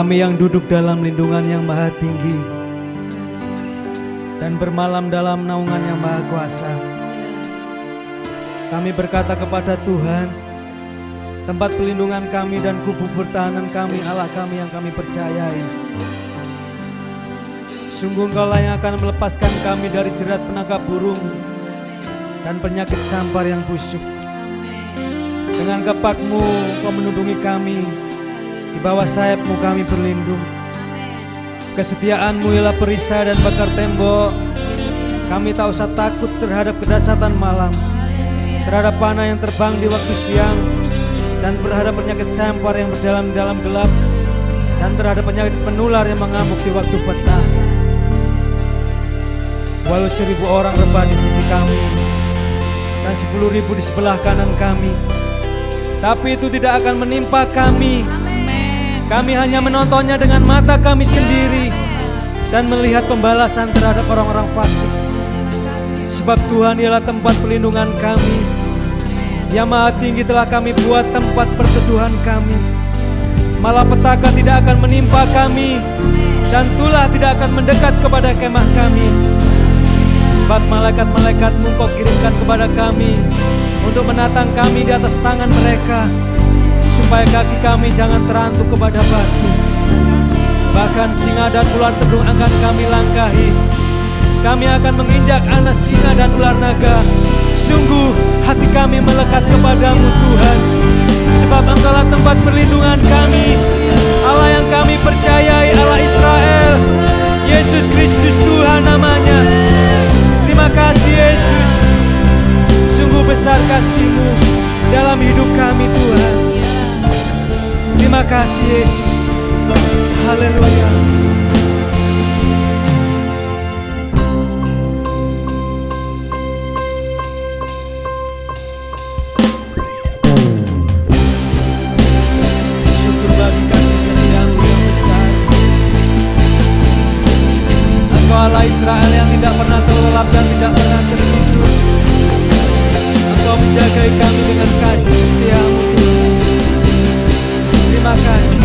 Kami yang duduk dalam lindungan yang maha tinggi dan bermalam dalam naungan yang maha kuasa, kami berkata kepada Tuhan, tempat pelindungan kami dan kubu pertahanan kami, Allah kami yang kami percayai. Sungguh Engkaulah yang akan melepaskan kami dari jerat penangkap burung dan penyakit sampar yang busuk. Dengan kepak-Mu Kau melindungi kami, di bawah sayap-Mu kami berlindung. Kesetiaan-Mu ialah perisai dan bakar tembok. Kami tak usah takut terhadap kedahsyatan malam, terhadap panah yang terbang di waktu siang, dan terhadap penyakit sampar yang berjalan di dalam gelap, dan terhadap penyakit penular yang mengamuk di waktu petang. Walau 1000 orang rebah di sisi kami dan 10.000 di sebelah kanan kami, tapi itu tidak akan menimpa kami. Kami hanya menontonnya dengan mata kami sendiri dan melihat pembalasan terhadap orang-orang fasik. Sebab Tuhan ialah tempat pelindungan kami, yang maha tinggi telah kami buat tempat perteduhan kami. Malapetaka tidak akan menimpa kami, dan tulah tidak akan mendekat kepada kemah kami. Sebab malaikat-malaikat-Mu Kau kirimkan kepada kami untuk menatang kami di atas tangan mereka, supaya kaki kami jangan terantuk kepada batu. Bahkan singa dan ular tedung akan kami langkahi. Kami akan menginjak anak singa dan ular naga. Sungguh hati kami melekat kepadamu Tuhan, sebab Engkaulah tempat perlindungan kami, Allah yang kami percayai, Allah Israel. Yesus Kristus Tuhan namanya. Terima kasih Yesus. Sungguh besar kasih-Mu dalam hidup kami Tuhan. Terima kasih Yesus. Haleluya. Syukur bagi kasih setia-Mu yang besar. Engkau Allah Israel yang tidak pernah terlelap dan tidak pernah tertidur. Engkau menjagai kami dengan kasih setia-Mu. Terima kasih.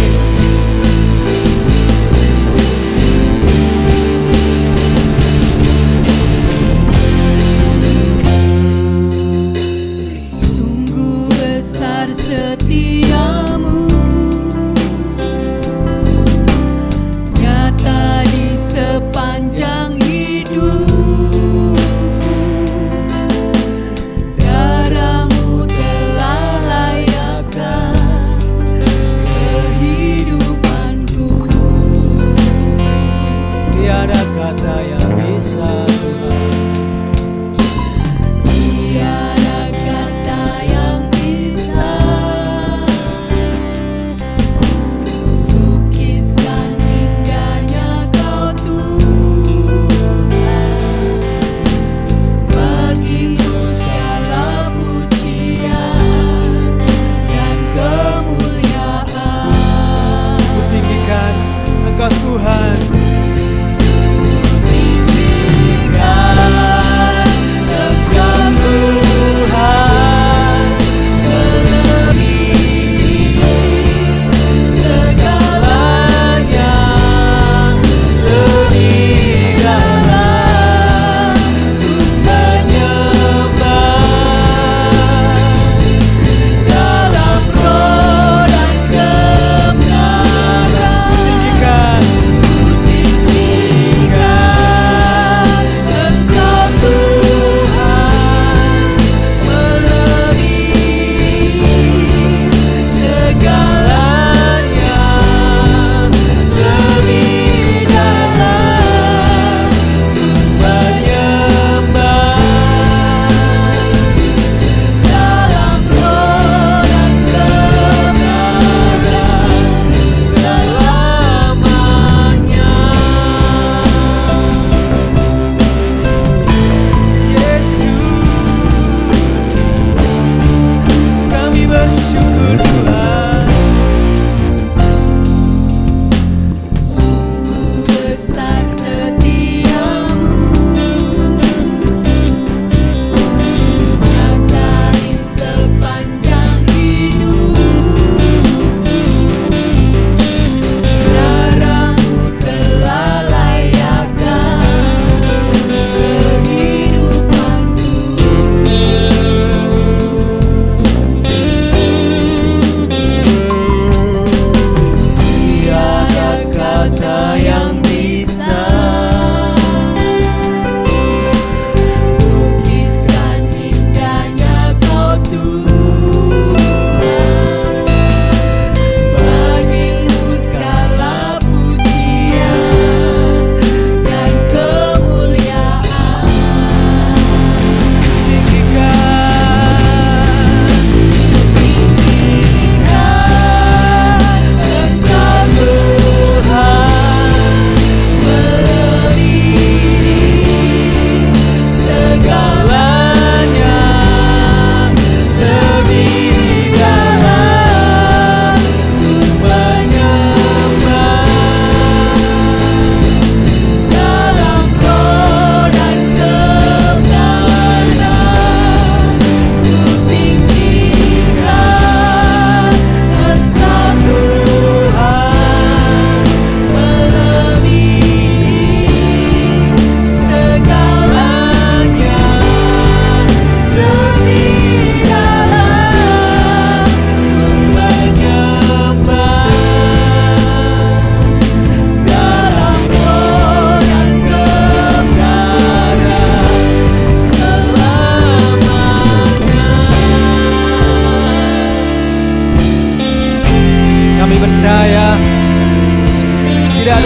Sungguh besar setia-Mu, nyata di sepanjang hidupku. Darah-Mu telah layakkan kehidupan.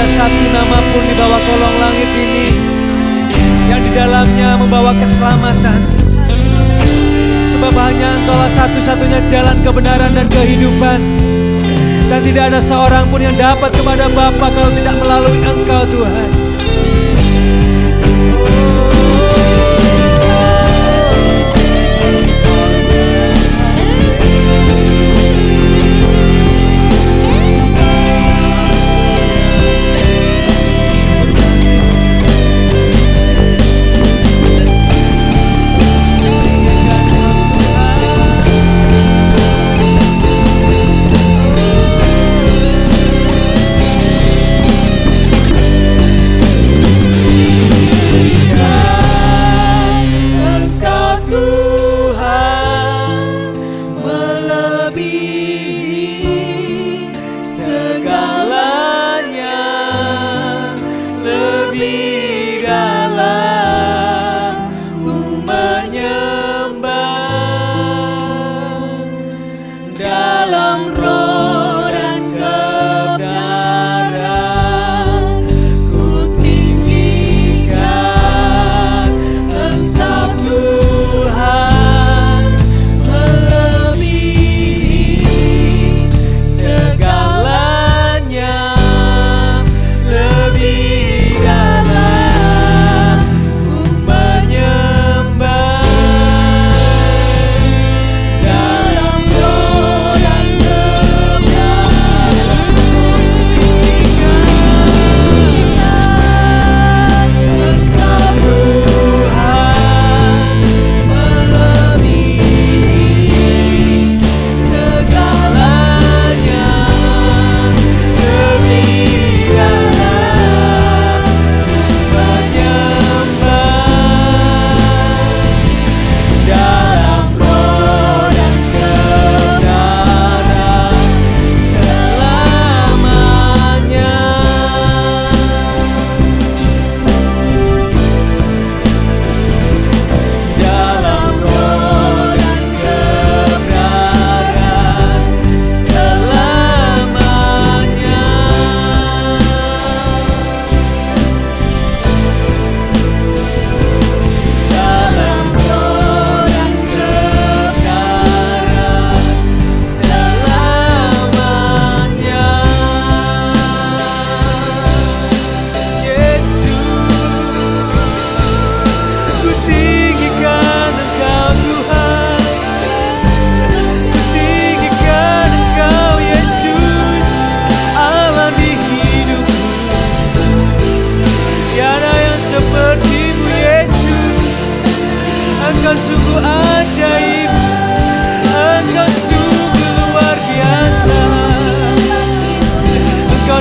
ada satu nama pun di bawah kolong langit ini yang di dalamnya membawa keselamatan. Sebab hanya Engkaulah satu-satunya jalan kebenaran dan kehidupan. Dan tidak ada seorang pun yang dapat kepada Bapa kalau tidak melalui Engkau, Tuhan.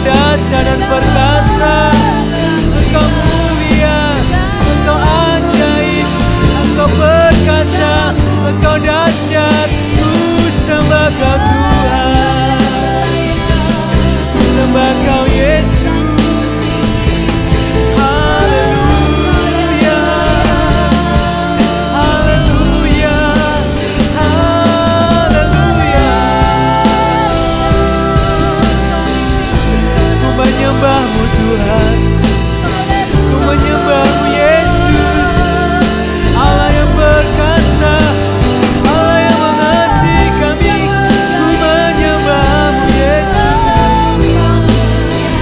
Dahsyat dan perkasa, Engkau mulia, Engkau ajaib, Engkau perkasa, Engkau dahsyat. Ku sembah Kau Tuhan, ku sembah Kau Yesus. Haleluya, haleluya, haleluya. Menyembahmu Tuhan, ku menyembahmu Yesus, Allah yang berkata, Allah yang mengasihi kami. Ku menyembahmu Yesus.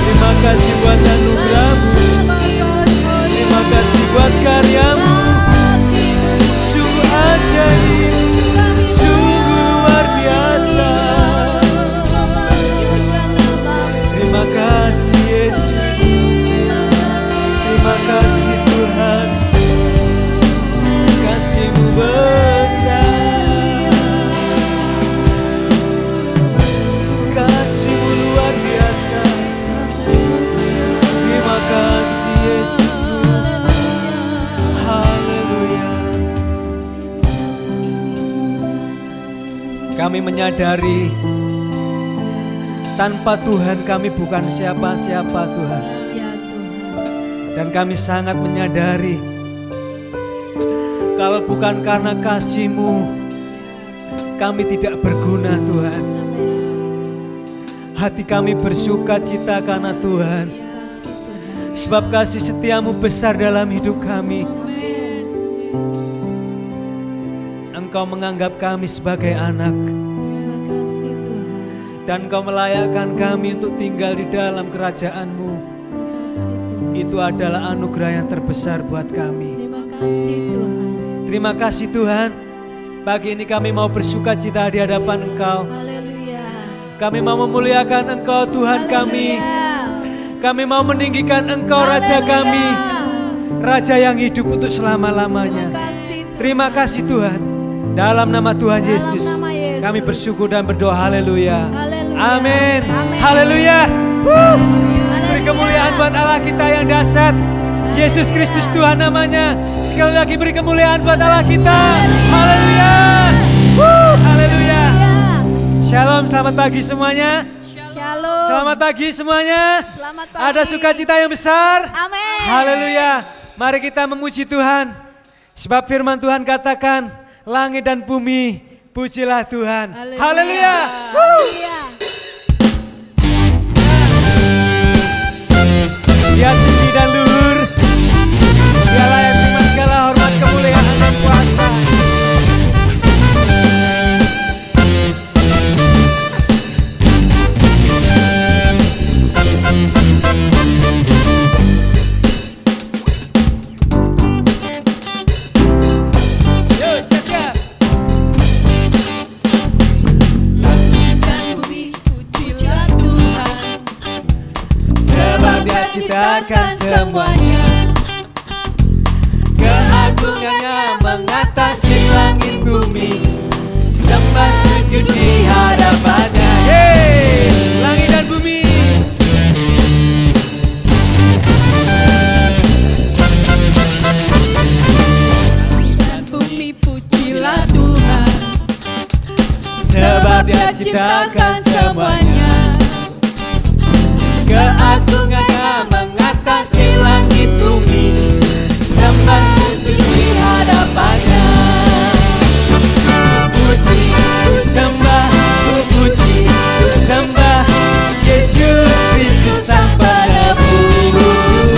Terima kasih buat anugerah-Mu, terima kasih buat karya-Mu. Sungguh ajaib, sungguh luar biasa. Terima kasih Yesus, terima kasih Tuhan, kasih-Mu besar, kasih-Mu luar biasa. Terima kasih Yesusku, haleluya. Kami menyadari tanpa Tuhan kami bukan siapa-siapa, Tuhan. Ya Tuhan. Dan kami sangat menyadari kalau bukan karena kasih-Mu kami tidak berguna, Tuhan. Hati kami bersuka cita karena Tuhan. Sebab kasih setiamu besar dalam hidup kami. Engkau menganggap kami sebagai anak. Terima kasih Tuhan. Dan Engkau melayakkan kami untuk tinggal di dalam kerajaan-Mu. Terima kasih Tuhan. Itu adalah anugerah yang terbesar buat kami. Terima kasih Tuhan. Terima kasih Tuhan. Pagi ini kami mau bersuka cita di hadapan Engkau. Haleluya. Kami mau memuliakan Engkau Tuhan kami. Kami mau meninggikan Engkau Raja kami. Raja yang hidup untuk selama-lamanya. Terima kasih Tuhan. Dalam nama Tuhan Yesus, nama Yesus. kami bersyukur dan berdoa. Haleluya. Haleluya. Amin. Amin. Haleluya. Haleluya. Beri kemuliaan buat Allah kita yang dahsyat. Yesus Kristus Tuhan namanya. Sekali lagi beri kemuliaan buat Allah kita. Haleluya. Haleluya. Shalom, selamat pagi semuanya. Shalom. Selamat pagi semuanya. Selamat pagi. Ada sukacita yang besar. Amin. Haleluya. Mari kita memuji Tuhan. Sebab firman Tuhan katakan, langit dan bumi pujilah Tuhan. Haleluya. Haleluya. Dia tinggi dan luhur. Dia layak terima segala hormat, kemuliaan dan kuasa. Ciptakan semuanya, keagungannya mengatasi langit bumi, sembah sujud di hadapannya. Hey, langit dan bumi. Dan bumi pujilah Tuhan, sebab Dia ciptakan semuanya. Keagungannya mengatasi langit bumi, sembah sujud di hadapannya. Puji, ku sembah, ku puji, ku sembah Yesus Kristus Sang Penebus.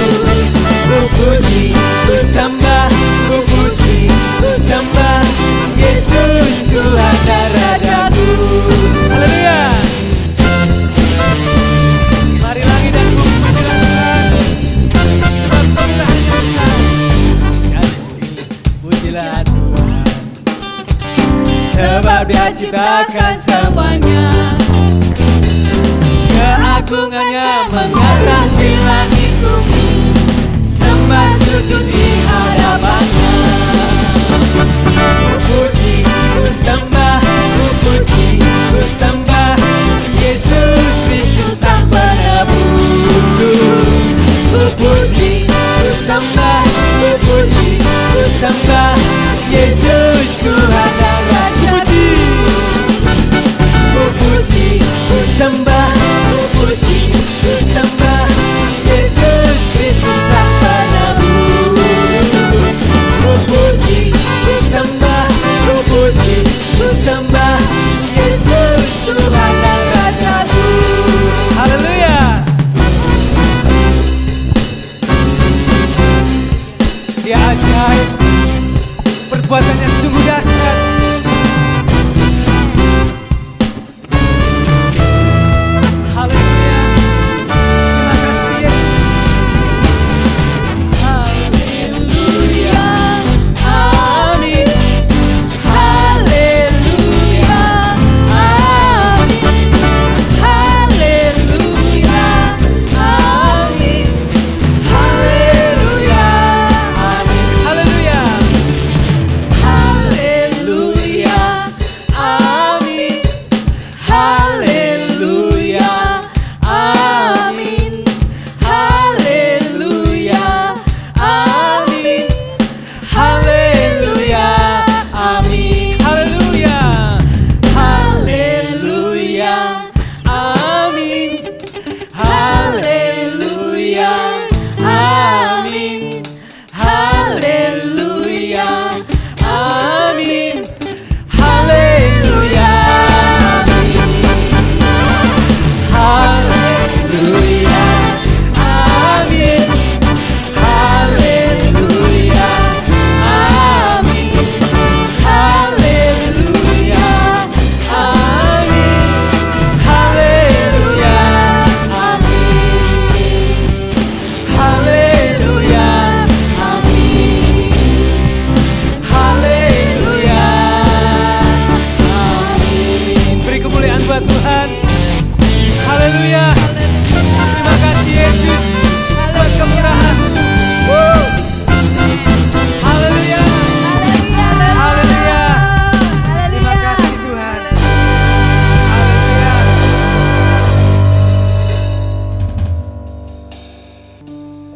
Ku puji, ku sembah, ku puji, ku sembah Yesus Tuhan dan Rajaku. Haleluya. Mari langit dan bumi pujilah Tuhan, sebab kemuliaan-Nya besar. Pujilah Tuhan, sebab Dia ciptakan semuanya. Keagungannya mengatasi langit bumi, sembah sujud di hadapannya. Ku puji, ku sembah, ku puji, ku sembah Yesus Kristus Sang Penebusku. Ku puji, ku sembah, ku puji, ku sembah Yesus Tuhan dan Rajaku. Ku puji, ku sembah, ku puji, ku sembah Yesus Kristus Sang Penebus. Ku puji, ku sembah, ku puji, ku sembah Yesus Tuhan dan Rajaku. Haleluya. Dia ajaib, perbuatannya sungguh dahsyat. Haleluya. Terima kasih Yesus. Haleluya. Amin. Haleluya. Amin. Haleluya. Amin. Haleluya. Amin. Haleluya. Haleluya.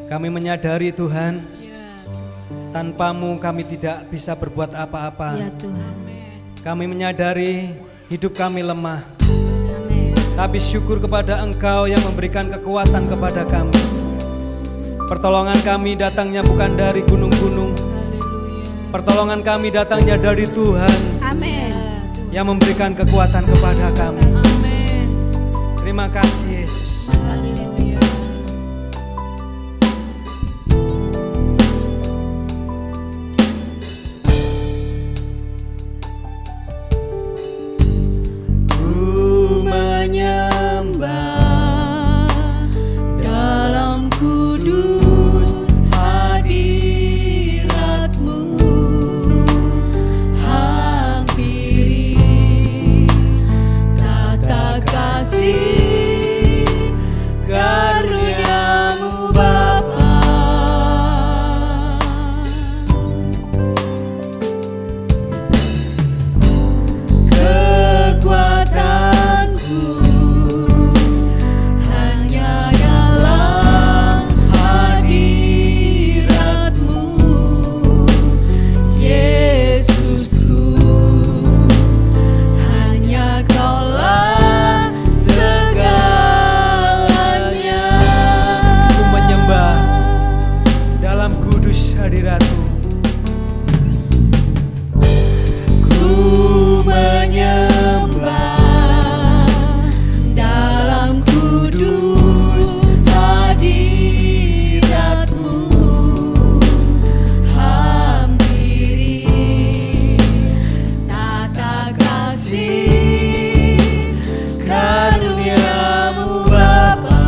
Kami menyadari Tuhan, tanpamu kami tidak bisa berbuat apa-apa. Ya Tuhan. Kami menyadari hidup kami lemah, Amin. tapi syukur kepada Engkau yang memberikan kekuatan kepada kami. Pertolongan kami datangnya bukan dari gunung-gunung, pertolongan kami datangnya dari Tuhan Amin. yang memberikan kekuatan kepada kami. Amin. Terima kasih Yesus. Haleluya. Ku menyembah Dalam kudus hadirat-Mu, hampiri tata kasih karunia-Mu Bapa. Kekuatanku hanya dalam hadirat-Mu, Yesusku. Hanya Kaulah segalanya. Ku menyembah dalam kudus hadirat-Mu. Ku menyembah dalam kudus hadirat-Mu, hampiri tata kasih karunia-Mu Bapa.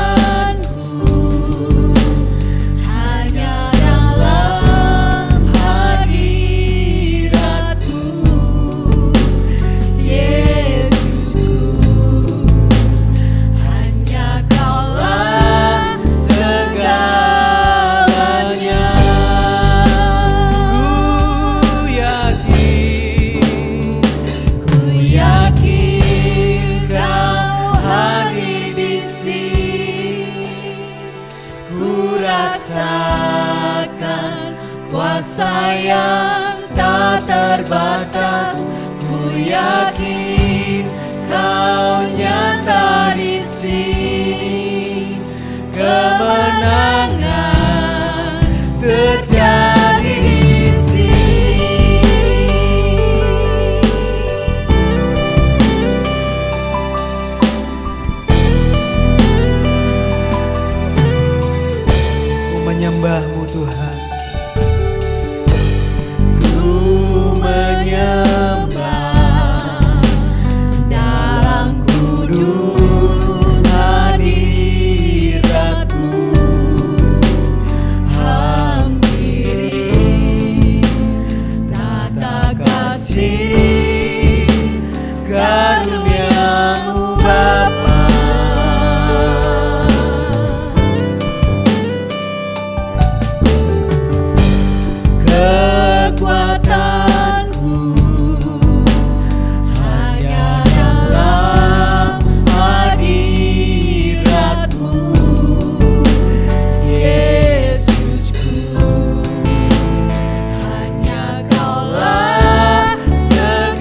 Kekuatanku hanya dalam hadirat-Mu, Yesusku. Hanya Kaulah segalanya. Ku yakin Kau hadir di sini. Ku rasakan kuasa yang tak terbatas. Ku yakin Kau nyata di sini. Kemenangan terjadi di sini. menyembah-Mu Tuhan. Ku menyembah dalam kudus hadirat-Mu, hampiri tata kasih karunia-Mu Bapa. Kekuatanku hanya dalam hadirat-Mu, Yesusku. Hanya Kaulah segalanya.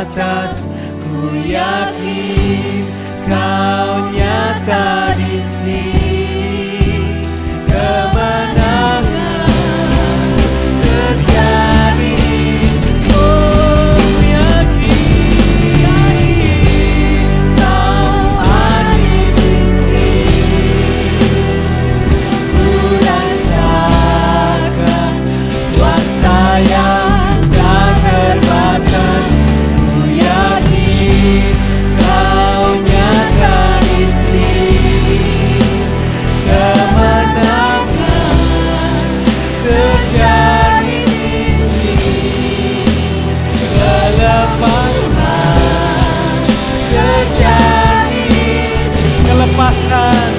terbatas, ku yakin Kau nyata di sini. Kemenangan terjadi, oh ku yakin Kau hadir di sini. Ku rasakan kuasa yang tak terbatas, ku yakin Kau nyata di sini. Kemenangan terjadi di sini. Kelepasan terjadi di sini. Kelepasan,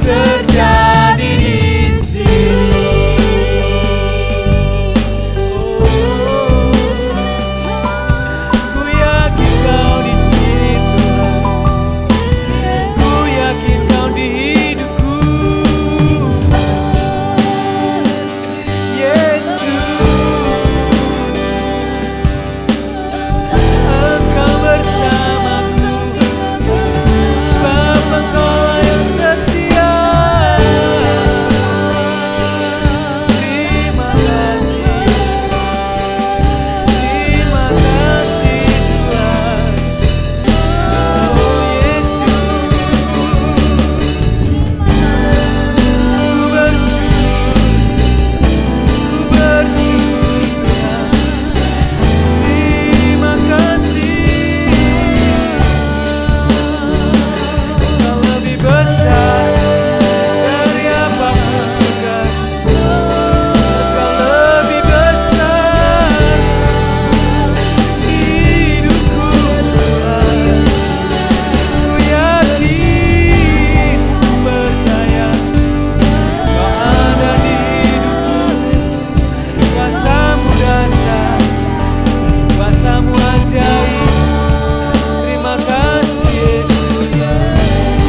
Terjadi di sini. ku yakin Kau di sini Tuhan. Ku yakin Kau di hidupku, Yesus. Engkau bersamaku, sebab Engkau yang setia. Terima kasih, terima kasih Tuhan. Oh Yesus, ku bersyukur Tuhan. Terima kasih, Kau lebih besar dari apapun juga. Kau lebih besar di hidupku Tuhan. Ku yakin, ku percaya Kau ada di hidupku. Kuasa-Mu dahsyat, kuasa-Mu ajaib. Terima kasih Yesus.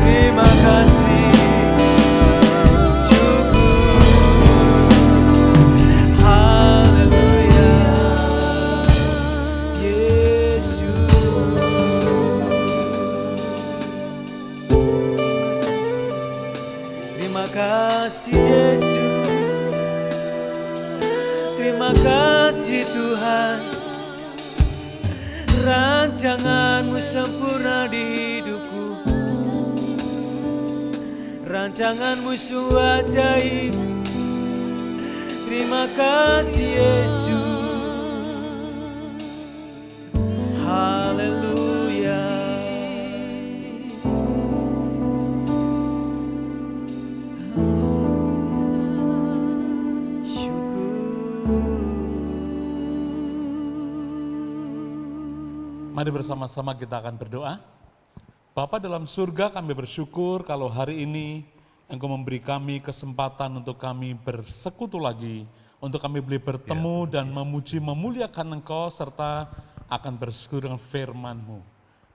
Terima kasih, syukur. Haleluya, Yesus. Terima kasih Yesus. Terima kasih Tuhan. Rancangan-Mu sempurna di hidupku. Rancangan-Mu sungguh ajaib. Terima kasih Yesus. Haleluya. Mari bersama-sama kita akan berdoa. Bapa dalam surga, kami bersyukur kalau hari ini Engkau memberi kami kesempatan untuk kami bersekutu lagi, untuk kami boleh bertemu dan memuji memuliakan Engkau serta akan bersyukur dengan firman-Mu.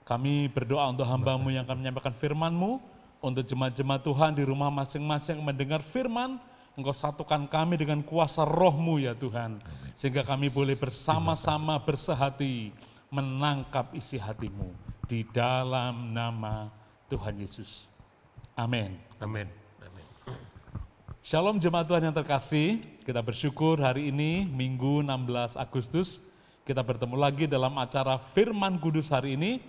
Kami berdoa untuk hamba-Mu yang akan menyampaikan firman-Mu, untuk jemaat-jemaat Tuhan di rumah masing-masing mendengar firman, Engkau satukan kami dengan kuasa roh-Mu ya Tuhan, sehingga kami boleh bersama-sama bersehati menangkap isi hati-Mu di dalam nama Tuhan Yesus. Amin. Amin. Amin. Shalom jemaat Tuhan yang terkasih, kita bersyukur hari ini Minggu 16 Agustus kita bertemu lagi dalam acara Firman Kudus hari ini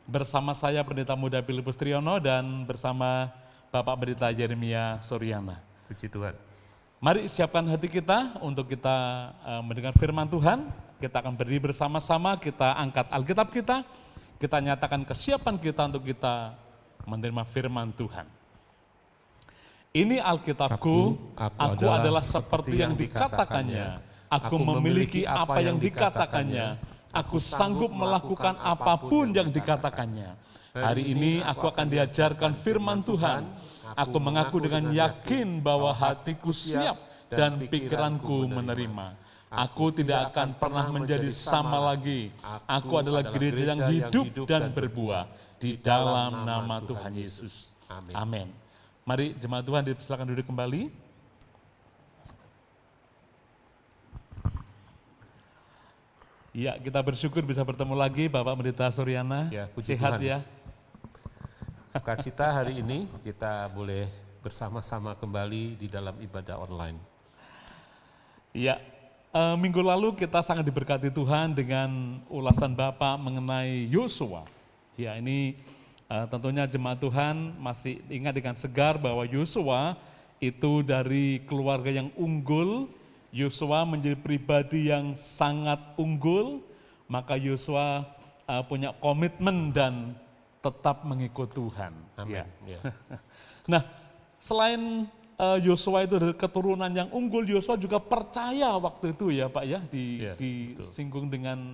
bersama saya Pendeta Muda Filipus Triyono dan bersama Bapak Pendeta Yeremia Suryana. Puji Tuhan. Mari siapkan hati kita untuk kita mendengar firman Tuhan. Kita akan berdiri bersama-sama, kita angkat Alkitab kita nyatakan kesiapan kita untuk kita menerima firman Tuhan. Ini Alkitabku, aku adalah seperti yang dikatakannya, aku memiliki apa yang dikatakannya, aku sanggup melakukan apapun yang dikatakannya. Hari ini aku akan diajarkan firman Tuhan, aku mengaku dengan yakin bahwa hatiku siap dan pikiranku menerima. Aku tidak akan pernah menjadi sama lagi. Aku adalah gereja yang hidup dan berbuah di dalam nama Tuhan Yesus. Amin. Mari jemaat Tuhan dipersilakan duduk kembali. Ya, kita bersyukur bisa bertemu lagi Bapak Pendeta Suryana. Ya, puji Sehat Tuhan. ya. Sukacita hari ini kita boleh bersama-sama kembali di dalam ibadah online. Ya, minggu lalu kita sangat diberkati Tuhan dengan ulasan Bapak mengenai Yosua. Ya, ini tentunya jemaat Tuhan masih ingat dengan segar bahwa Yosua itu dari keluarga yang unggul. Yosua menjadi pribadi yang sangat unggul, maka Yosua punya komitmen dan tetap mengikut Tuhan. Amin. Ya. Ya. Nah, selain Yosua itu dari keturunan yang unggul, Yosua juga percaya waktu itu ya Pak ya, Ya, disinggung dengan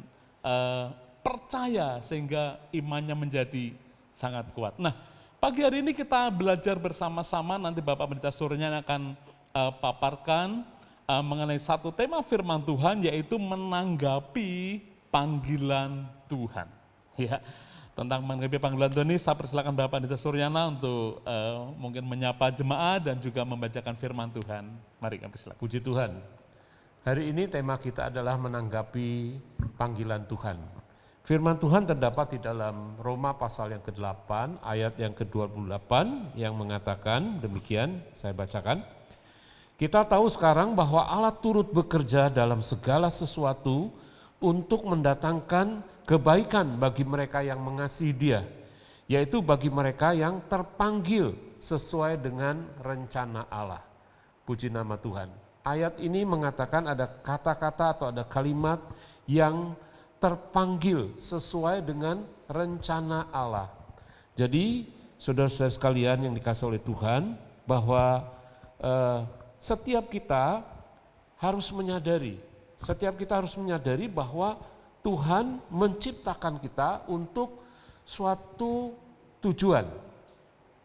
percaya sehingga imannya menjadi sangat kuat. Nah, pagi hari ini kita belajar bersama-sama, nanti Bapak Pendeta Suryana akan paparkan mengenai satu tema firman Tuhan, yaitu menanggapi panggilan Tuhan. Ya, tentang menanggapi panggilan Tuhan ini saya persilakan Bapak Pendeta Suryana untuk mungkin menyapa jemaat dan juga membacakan firman Tuhan. Mari kami persilakan. Puji Tuhan. Hari ini tema kita adalah menanggapi panggilan Tuhan. Firman Tuhan terdapat di dalam Roma pasal yang ke-8 ayat yang ke-28 yang mengatakan demikian, saya bacakan. Kita tahu sekarang bahwa Allah turut bekerja dalam segala sesuatu untuk mendatangkan kebaikan bagi mereka yang mengasihi Dia, yaitu bagi mereka yang terpanggil sesuai dengan rencana Allah. Puji nama Tuhan. Ayat ini mengatakan ada kata-kata atau ada kalimat yang terpanggil sesuai dengan rencana Allah. Jadi saudara-saudara sekalian yang dikasihi oleh Tuhan, bahwa setiap kita harus menyadari bahwa Tuhan menciptakan kita untuk suatu tujuan.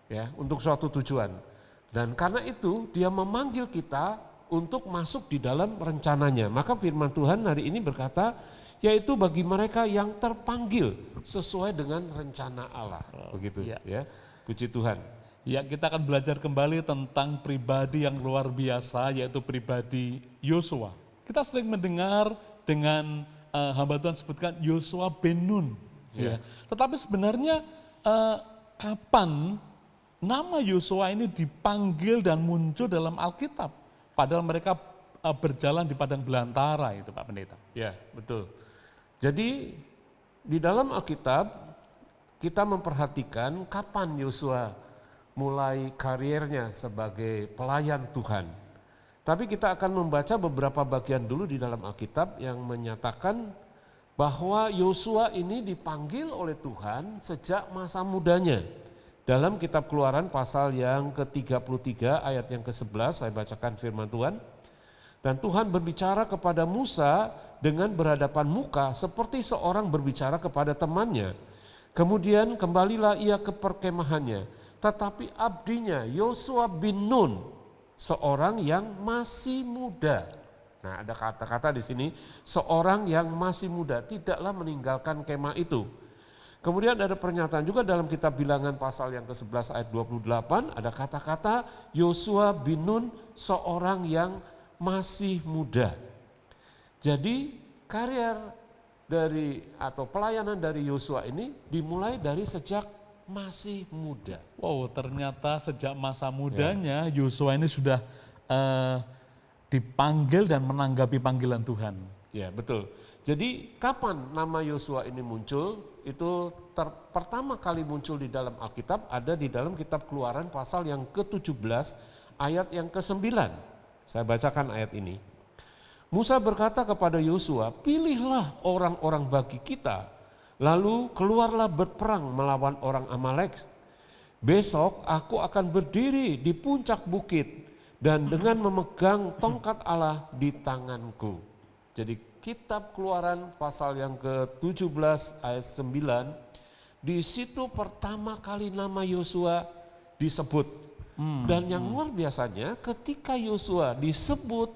Ya, untuk suatu tujuan. Dan karena itu Dia memanggil kita untuk masuk di dalam rencananya. Maka firman Tuhan hari ini berkata, yaitu bagi mereka yang terpanggil sesuai dengan rencana Allah. Begitu ya. Puji Tuhan. Ya, kita akan belajar kembali tentang pribadi yang luar biasa, yaitu pribadi Yosua. Kita sering mendengar dengan hamba Tuhan sebutkan Yosua bin Nun. Ya. Tetapi sebenarnya kapan nama Yosua ini dipanggil dan muncul dalam Alkitab? Padahal mereka berjalan di padang belantara itu Pak Pendeta. Ya, betul. Jadi di dalam Alkitab kita memperhatikan kapan Yosua mulai karirnya sebagai pelayan Tuhan. Tapi kita akan membaca beberapa bagian dulu di dalam Alkitab yang menyatakan bahwa Yosua ini dipanggil oleh Tuhan sejak masa mudanya. Dalam kitab Keluaran pasal yang ke-33 ayat yang ke-11, saya bacakan firman Tuhan. Dan Tuhan berbicara kepada Musa dengan berhadapan muka seperti seorang berbicara kepada temannya. Kemudian kembalilah ia ke perkemahannya. Tetapi abdinya Yosua bin Nun, seorang yang masih muda. Nah, ada kata-kata di sini, seorang yang masih muda tidaklah meninggalkan kemah itu. Kemudian ada pernyataan juga dalam kitab Bilangan pasal yang ke-11 ayat 28, ada kata-kata Yosua bin Nun, seorang yang masih muda. Jadi karier dari atau pelayanan dari Yosua ini dimulai dari sejak masih muda. Wow, ternyata sejak masa mudanya Yosua ini sudah dipanggil dan menanggapi panggilan Tuhan. Ya, betul. Jadi kapan nama Yosua ini muncul? Itu pertama kali muncul di dalam Alkitab, ada di dalam kitab Keluaran pasal yang ke-17 ayat yang ke-9. Saya bacakan ayat ini. Musa berkata kepada Yosua, pilihlah orang-orang bagi kita, lalu keluarlah berperang melawan orang Amalek. Besok aku akan berdiri di puncak bukit dan dengan memegang tongkat Allah di tanganku. Jadi kitab Keluaran pasal yang ke-17 ayat 9, di situ pertama kali nama Yosua disebut. Dan yang luar biasanya ketika Yosua disebut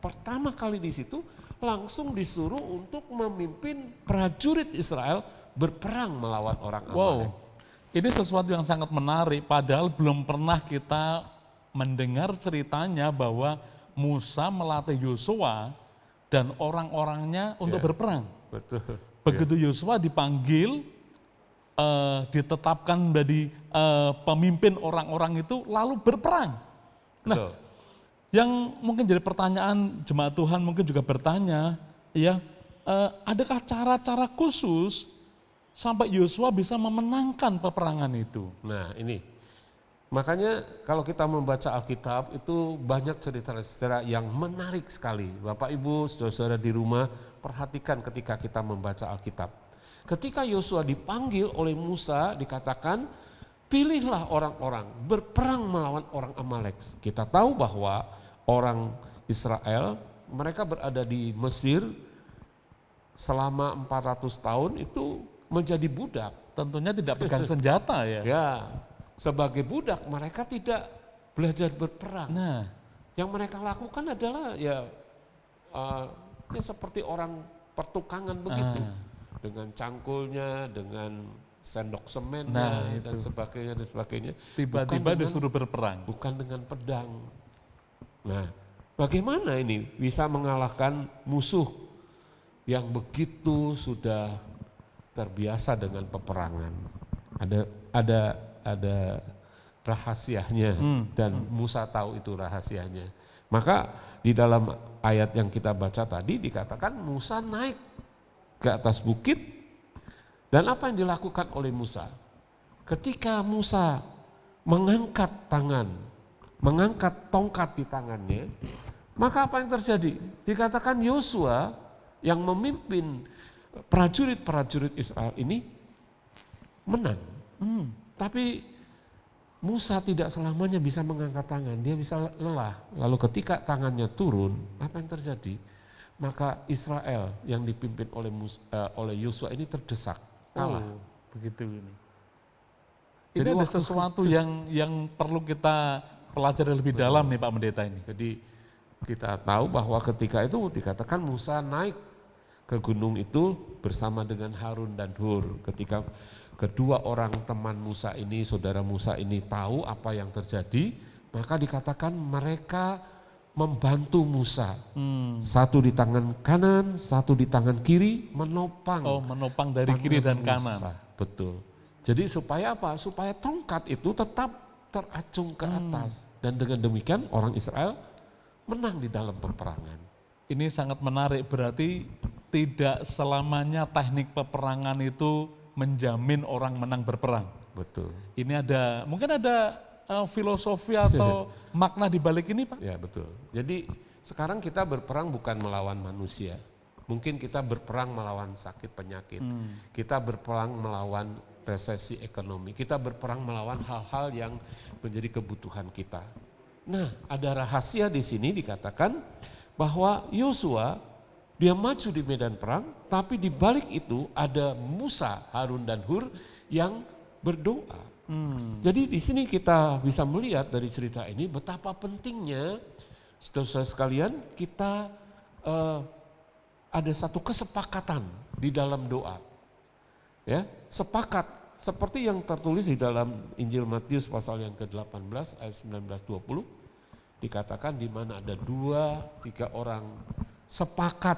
pertama kali di situ, langsung disuruh untuk memimpin prajurit Israel berperang melawan orang Amalek. Wow, Ini sesuatu yang sangat menarik, padahal belum pernah kita mendengar ceritanya bahwa Musa melatih Yosua dan orang-orangnya untuk berperang. Betul. Begitu Yosua dipanggil, ditetapkan menjadi pemimpin orang-orang itu, lalu berperang. Nah, Betul. yang mungkin jadi pertanyaan jemaat Tuhan mungkin juga bertanya, ya, adakah cara-cara khusus sampai Yosua bisa memenangkan peperangan itu? Nah ini, makanya kalau kita membaca Alkitab itu banyak cerita-cerita yang menarik sekali. Bapak Ibu, saudara-saudara di rumah, perhatikan ketika kita membaca Alkitab. Ketika Yosua dipanggil oleh Musa, dikatakan, pilihlah orang-orang, berperang melawan orang Amalek. Kita tahu bahwa orang Israel, mereka berada di Mesir selama 400 tahun itu menjadi budak. Tentunya tidak pegang senjata ya. Ya, sebagai budak mereka tidak belajar berperang. Nah, Yang mereka lakukan adalah ya seperti orang pertukangan begitu. Dengan cangkulnya, dengan sendok semennya dan sebagainya. tiba-tiba Bukan dengan- disuruh berperang. bukan dengan pedang. Nah, bagaimana ini bisa mengalahkan musuh yang begitu sudah terbiasa dengan peperangan? Ada rahasianya dan Musa tahu itu rahasianya. Maka di dalam ayat yang kita baca tadi dikatakan Musa naik ke atas bukit, dan apa yang dilakukan oleh Musa? Ketika Musa mengangkat tangan, mengangkat tongkat di tangannya, maka apa yang terjadi? Dikatakan Yosua yang memimpin prajurit-prajurit Israel ini menang. Tapi Musa tidak selamanya bisa mengangkat tangan, dia bisa lelah. Lalu ketika tangannya turun, apa yang terjadi? Maka Israel yang dipimpin oleh Yosua ini terdesak, kalah. Oh, begitu ini. Ini Jadi ada waktu- sesuatu yang perlu kita pelajari lebih dalam nih Pak Pendeta ini. Jadi kita tahu bahwa ketika itu dikatakan Musa naik ke gunung itu bersama dengan Harun dan Hur. Ketika kedua orang teman Musa ini, saudara Musa ini tahu apa yang terjadi, maka dikatakan mereka membantu Musa. Satu di tangan kanan, satu di tangan kiri, menopang. Oh, menopang dari kiri dan tangan kanan. Musa. Betul. Jadi supaya apa? Supaya tongkat itu tetap teracung ke atas. Dan dengan demikian orang Israel menang di dalam peperangan. Ini sangat menarik, berarti tidak selamanya teknik peperangan itu menjamin orang menang berperang. Betul. Ini mungkin ada filosofi atau makna di balik ini Pak? Ya betul. Jadi sekarang kita berperang bukan melawan manusia. Mungkin kita berperang melawan sakit penyakit. Kita berperang melawan resesi ekonomi. Kita berperang melawan hal-hal yang menjadi kebutuhan kita. Nah, ada rahasia di sini dikatakan bahwa Yosua dia maju di medan perang, tapi di balik itu ada Musa, Harun dan Hur yang berdoa. Jadi di sini kita bisa melihat dari cerita ini betapa pentingnya, saudara-saudara sekalian, kita ada satu kesepakatan di dalam doa. Ya, sepakat seperti yang tertulis di dalam Injil Matius pasal yang ke-18 ayat 19-20, dikatakan di mana ada 2-3 orang sepakat,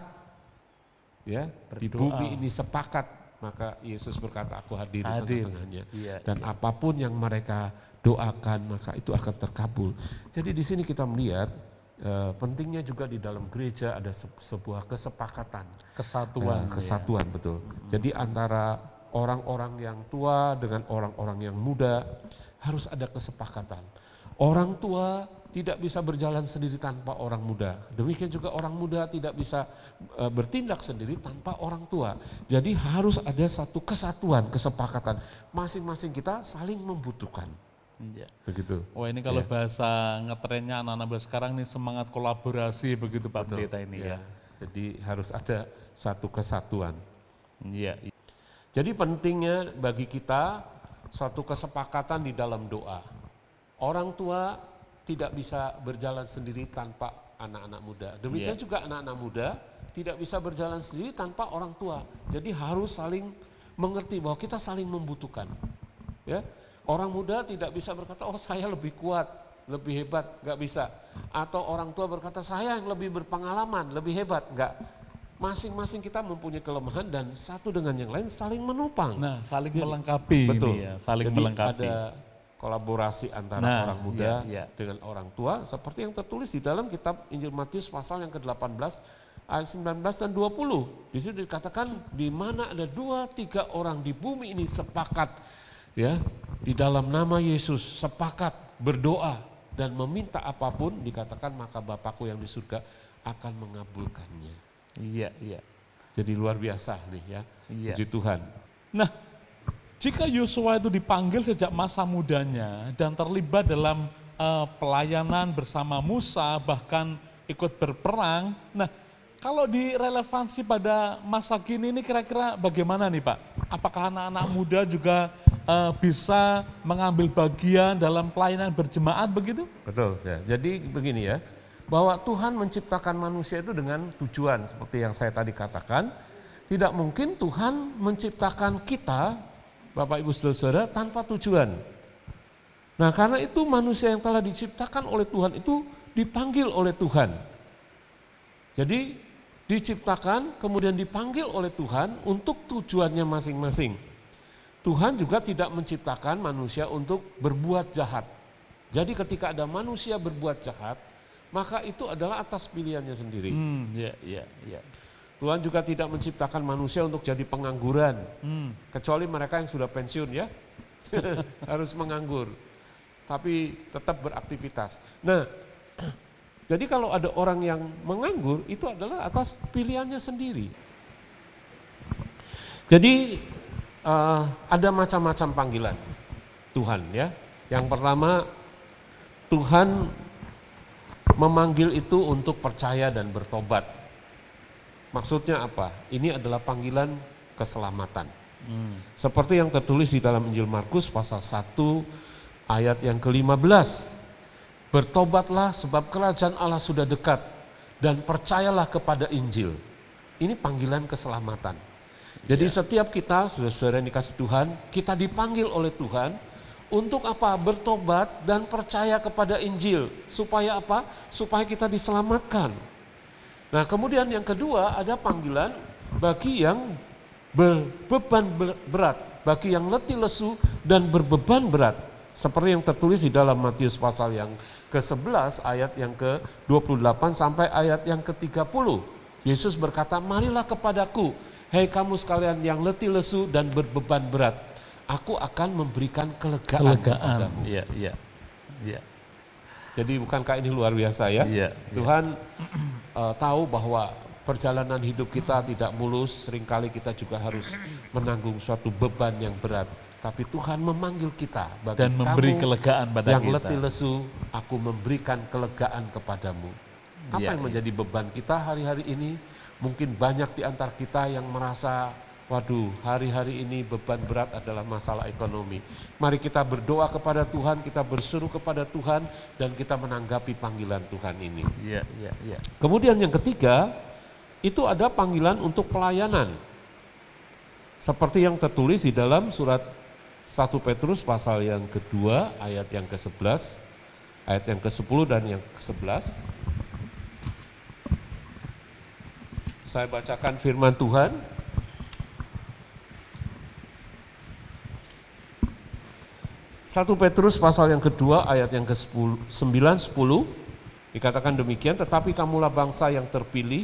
ya, di bumi ini sepakat, maka Yesus berkata, aku hadir di tengah-tengahnya. Iya, Dan apapun yang mereka doakan, maka itu akan terkabul. Jadi di sini kita melihat pentingnya juga di dalam gereja ada sebuah kesepakatan. Kesatuan. Kesatuan, betul. Jadi antara orang-orang yang tua dengan orang-orang yang muda harus ada kesepakatan. Orang tua tidak bisa berjalan sendiri tanpa orang muda. Demikian juga orang muda tidak bisa bertindak sendiri tanpa orang tua. Jadi harus ada satu kesatuan, kesepakatan. Masing-masing kita saling membutuhkan. Iya. Begitu. Wah ini kalau bahasa ngetrennya anak-anak sekarang nih semangat kolaborasi begitu Pak Pendeta ini ya. Jadi harus ada satu kesatuan. Iya. Jadi pentingnya bagi kita suatu kesepakatan di dalam doa. Orang tua tidak bisa berjalan sendiri tanpa anak-anak muda. Demikian juga anak-anak muda tidak bisa berjalan sendiri tanpa orang tua. Jadi harus saling mengerti bahwa kita saling membutuhkan. Ya, orang muda tidak bisa berkata, oh saya lebih kuat, lebih hebat, nggak bisa. Atau orang tua berkata, saya yang lebih berpengalaman, lebih hebat, nggak. Masing-masing kita mempunyai kelemahan dan satu dengan yang lain saling menopang. Nah, saling melengkapi Betul. ini ya, saling Jadi melengkapi. ada kolaborasi antara Nah, orang muda iya. dengan orang tua seperti yang tertulis di dalam kitab Injil Matius pasal yang ke-18 ayat 19 dan 20. Di situ dikatakan di mana ada 2-3 orang di bumi ini sepakat ya di dalam nama Yesus, sepakat berdoa dan meminta apapun, dikatakan maka Bapakku yang di surga akan mengabulkannya. Iya, iya. Jadi luar biasa nih ya. Iya. Puji Tuhan. Nah, jika Yosua itu dipanggil sejak masa mudanya dan terlibat dalam pelayanan bersama Musa, bahkan ikut berperang, nah kalau direlevansi pada masa kini ini kira-kira bagaimana nih Pak? Apakah anak-anak muda juga bisa mengambil bagian dalam pelayanan berjemaat begitu? Betul ya. Jadi begini ya, bahwa Tuhan menciptakan manusia itu dengan tujuan seperti yang saya tadi katakan. Tidak mungkin Tuhan menciptakan kita, Bapak Ibu Saudara, tanpa tujuan. Nah, karena itu manusia yang telah diciptakan oleh Tuhan itu dipanggil oleh Tuhan. Jadi diciptakan kemudian dipanggil oleh Tuhan untuk tujuannya masing-masing. Tuhan juga tidak menciptakan manusia untuk berbuat jahat. Jadi ketika ada manusia berbuat jahat, maka itu adalah atas pilihannya sendiri. Iya. Tuhan juga tidak menciptakan manusia untuk jadi pengangguran, kecuali mereka yang sudah pensiun ya, harus menganggur, tapi tetap beraktivitas. Nah, jadi kalau ada orang yang menganggur, itu adalah atas pilihannya sendiri. Jadi ada macam-macam panggilan Tuhan ya. Yang pertama, Tuhan memanggil itu untuk percaya dan bertobat. Maksudnya apa? Ini adalah panggilan keselamatan. Seperti yang tertulis di dalam Injil Markus pasal 1 ayat yang ke-15. Bertobatlah sebab kerajaan Allah sudah dekat dan percayalah kepada Injil. Ini panggilan keselamatan. Jadi setiap kita, saudara-saudara yang dikasih Tuhan, kita dipanggil oleh Tuhan untuk apa? Bertobat dan percaya kepada Injil. Supaya apa? Supaya kita diselamatkan. Nah, kemudian yang kedua ada panggilan bagi yang berbeban berat, bagi yang letih lesu dan berbeban berat. Seperti yang tertulis di dalam Matius pasal yang ke-11 ayat yang ke-28 sampai ayat yang ke-30. Yesus berkata, marilah kepadaku, hei kamu sekalian yang letih lesu dan berbeban berat. Aku akan memberikan kelegaan kepadamu. Iya. Jadi bukankah ini luar biasa ya? Iya. Tuhan tahu bahwa perjalanan hidup kita tidak mulus, seringkali kita juga harus menanggung suatu beban yang berat. Tapi Tuhan memanggil kita bagi Dan memberi kamu kelegaan pada yang kita. letih lesu, aku memberikan kelegaan kepadamu. Apa yang menjadi beban kita hari-hari ini? Mungkin banyak di antara kita yang merasa, waduh, hari-hari ini beban berat adalah masalah ekonomi. Mari kita berdoa kepada Tuhan, kita berseru kepada Tuhan, dan kita menanggapi panggilan Tuhan ini. Iya. Kemudian yang ketiga, itu ada panggilan untuk pelayanan. Seperti yang tertulis di dalam surat 1 Petrus pasal yang kedua, ayat yang ke-11, ayat yang ke-10 dan yang ke-11. Saya bacakan firman Tuhan. 1 Petrus pasal yang kedua ayat yang ke-9, 10 dikatakan demikian, tetapi kamulah bangsa yang terpilih,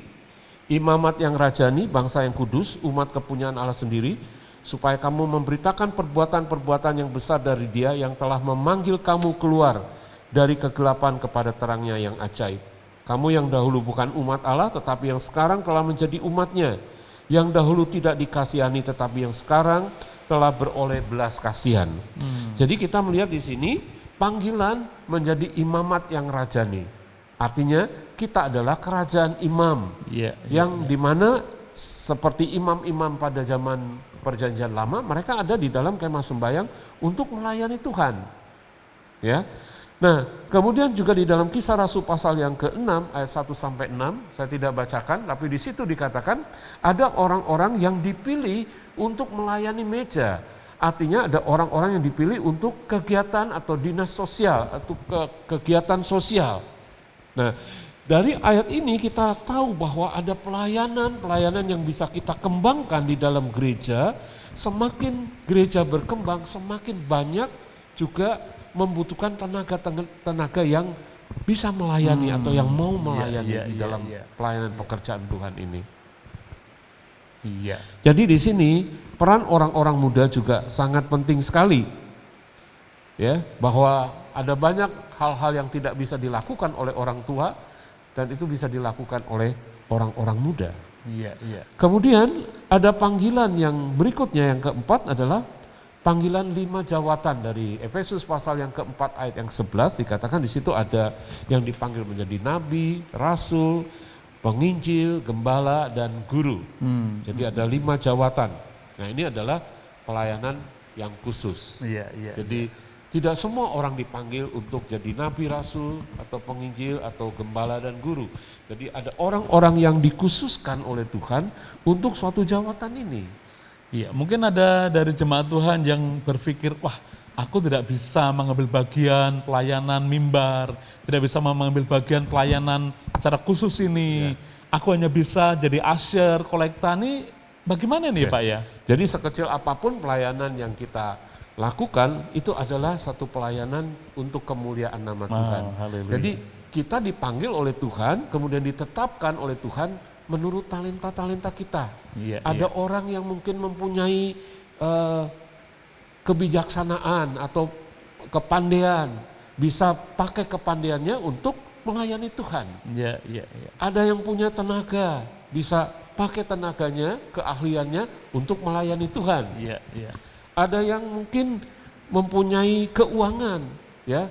imamat yang rajani, bangsa yang kudus, umat kepunyaan Allah sendiri, supaya kamu memberitakan perbuatan-perbuatan yang besar dari Dia yang telah memanggil kamu keluar dari kegelapan kepada terangnya yang ajaib. Kamu yang dahulu bukan umat Allah tetapi yang sekarang telah menjadi umatnya, yang dahulu tidak dikasihani tetapi yang sekarang telah beroleh belas kasihan. Jadi kita melihat di sini panggilan menjadi imamat yang rajani. Artinya kita adalah kerajaan imam yang dimana seperti imam-imam pada zaman perjanjian lama, mereka ada di dalam kemah sembahyang untuk melayani Tuhan. Ya. Nah, kemudian juga di dalam Kisah Rasul pasal yang ke-6 ayat 1 sampai 6, saya tidak bacakan, tapi di situ dikatakan ada orang-orang yang dipilih untuk melayani meja. Artinya ada orang-orang yang dipilih untuk kegiatan atau dinas sosial atau kegiatan sosial. Nah, dari ayat ini kita tahu bahwa ada pelayanan yang bisa kita kembangkan di dalam gereja. Semakin gereja berkembang, semakin banyak juga membutuhkan tenaga yang bisa melayani atau yang mau melayani di dalam pelayanan pekerjaan Tuhan ini. Iya. Jadi di sini peran orang-orang muda juga sangat penting sekali. Ya, bahwa ada banyak hal-hal yang tidak bisa dilakukan oleh orang tua dan itu bisa dilakukan oleh orang-orang muda. Iya, iya. Kemudian ada panggilan yang berikutnya, yang keempat adalah panggilan 5 jawatan dari Efesus pasal yang keempat ayat yang 11, dikatakan di situ ada yang dipanggil menjadi nabi, rasul, penginjil, gembala, dan guru. Jadi ada 5 jawatan. Nah, ini adalah pelayanan yang khusus. Iya, iya. Jadi tidak semua orang dipanggil untuk jadi nabi, rasul, atau penginjil, atau gembala dan guru. Jadi ada orang-orang yang dikhususkan oleh Tuhan untuk suatu jawatan ini. Iya, mungkin ada dari jemaat Tuhan yang berpikir, wah, aku tidak bisa mengambil bagian pelayanan mimbar, tidak bisa mengambil bagian pelayanan secara khusus ini. Aku hanya bisa jadi usher, kolekta. Ini bagaimana nih Pak ya? Jadi sekecil apapun pelayanan yang kita lakukan, itu adalah satu pelayanan untuk kemuliaan nama Tuhan. Haleluya. Jadi kita dipanggil oleh Tuhan, kemudian ditetapkan oleh Tuhan menurut talenta-talenta kita. Ada orang yang mungkin mempunyai kebijaksanaan atau kepandaian, bisa pakai kepandaiannya untuk melayani Tuhan. Iya, iya, iya. Ada yang punya tenaga, bisa pakai tenaganya, keahliannya untuk melayani Tuhan. Iya, iya. Ada yang mungkin mempunyai keuangan, ya,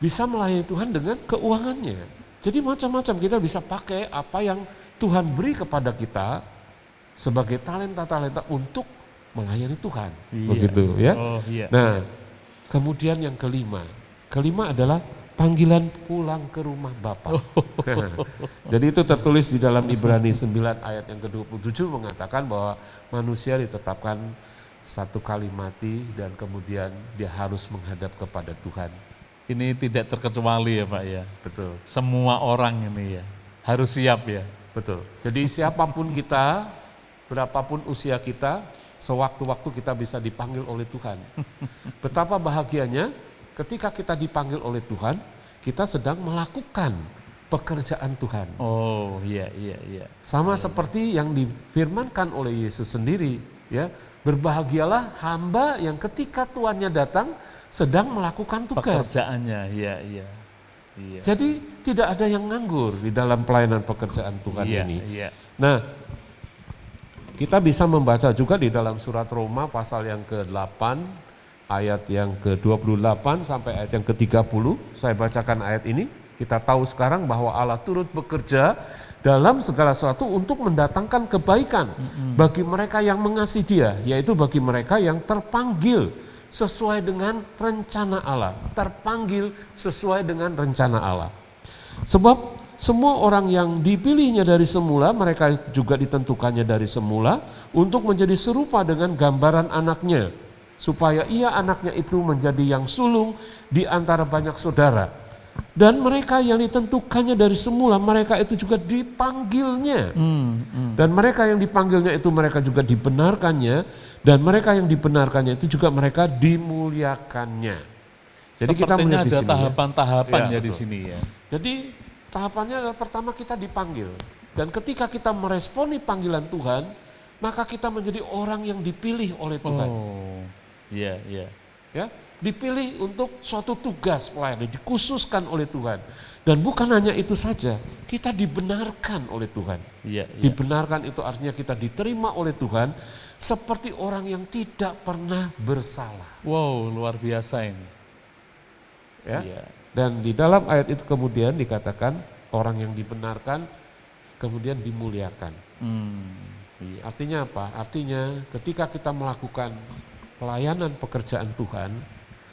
bisa melayani Tuhan dengan keuangannya. Jadi macam-macam kita bisa pakai apa yang Tuhan beri kepada kita sebagai talenta-talenta untuk melayani Tuhan. Iya. Begitu ya. Oh, iya. Nah, kemudian yang kelima adalah panggilan pulang ke rumah Bapa. Jadi itu tertulis di dalam Ibrani 9 ayat yang ke-27 mengatakan bahwa manusia ditetapkan satu kali mati dan kemudian dia harus menghadap kepada Tuhan. Ini tidak terkecuali ya Pak ya. Betul. Semua orang ini ya harus siap ya. Betul. Jadi siapapun kita, berapapun usia kita, sewaktu-waktu kita bisa dipanggil oleh Tuhan. Betapa bahagianya ketika kita dipanggil oleh Tuhan, kita sedang melakukan pekerjaan Tuhan. Oh iya, iya, iya. Sama seperti yang difirmankan oleh Yesus sendiri, ya. Berbahagialah hamba yang ketika tuannya datang sedang melakukan tugas. Pekerjaannya, iya, iya. Iya. Jadi tidak ada yang nganggur di dalam pelayanan pekerjaan Tuhan ini. Iya. Nah, kita bisa membaca juga di dalam surat Roma pasal yang ke-8 ayat yang ke-28 sampai ayat yang ke-30. Saya bacakan ayat ini. Kita tahu sekarang bahwa Allah turut bekerja dalam segala sesuatu untuk mendatangkan kebaikan bagi mereka yang mengasihi Dia, yaitu bagi mereka yang terpanggil sesuai dengan rencana Allah. Terpanggil sesuai dengan rencana Allah. Sebab semua orang yang dipilihnya dari semula, mereka juga ditentukannya dari semula untuk menjadi serupa dengan gambaran anaknya, supaya ia anaknya itu menjadi yang sulung di antara banyak saudara. Dan mereka yang ditentukannya dari semula, mereka itu juga dipanggilnya. Dan mereka yang dipanggilnya itu mereka juga dibenarkannya. Dan mereka yang dibenarkannya itu juga mereka dimuliakannya. Jadi sepertinya kita melihat di ada sini tahapan-tahapan ya, di betul. sini ya. Jadi tahapannya adalah pertama kita dipanggil. Dan ketika kita meresponi panggilan Tuhan, maka kita menjadi orang yang dipilih oleh Tuhan. Oh, iya, iya. Ya, dipilih untuk suatu tugas pelayanan, dikhususkan oleh Tuhan. Dan bukan hanya itu saja, kita dibenarkan oleh Tuhan. Iya, iya. Dibenarkan itu artinya kita diterima oleh Tuhan seperti orang yang tidak pernah bersalah. Wow, luar biasa ini. Ya. Iya. Dan di dalam ayat itu kemudian dikatakan orang yang dibenarkan kemudian dimuliakan. Iya. Artinya apa? Artinya ketika kita melakukan pelayanan pekerjaan Tuhan,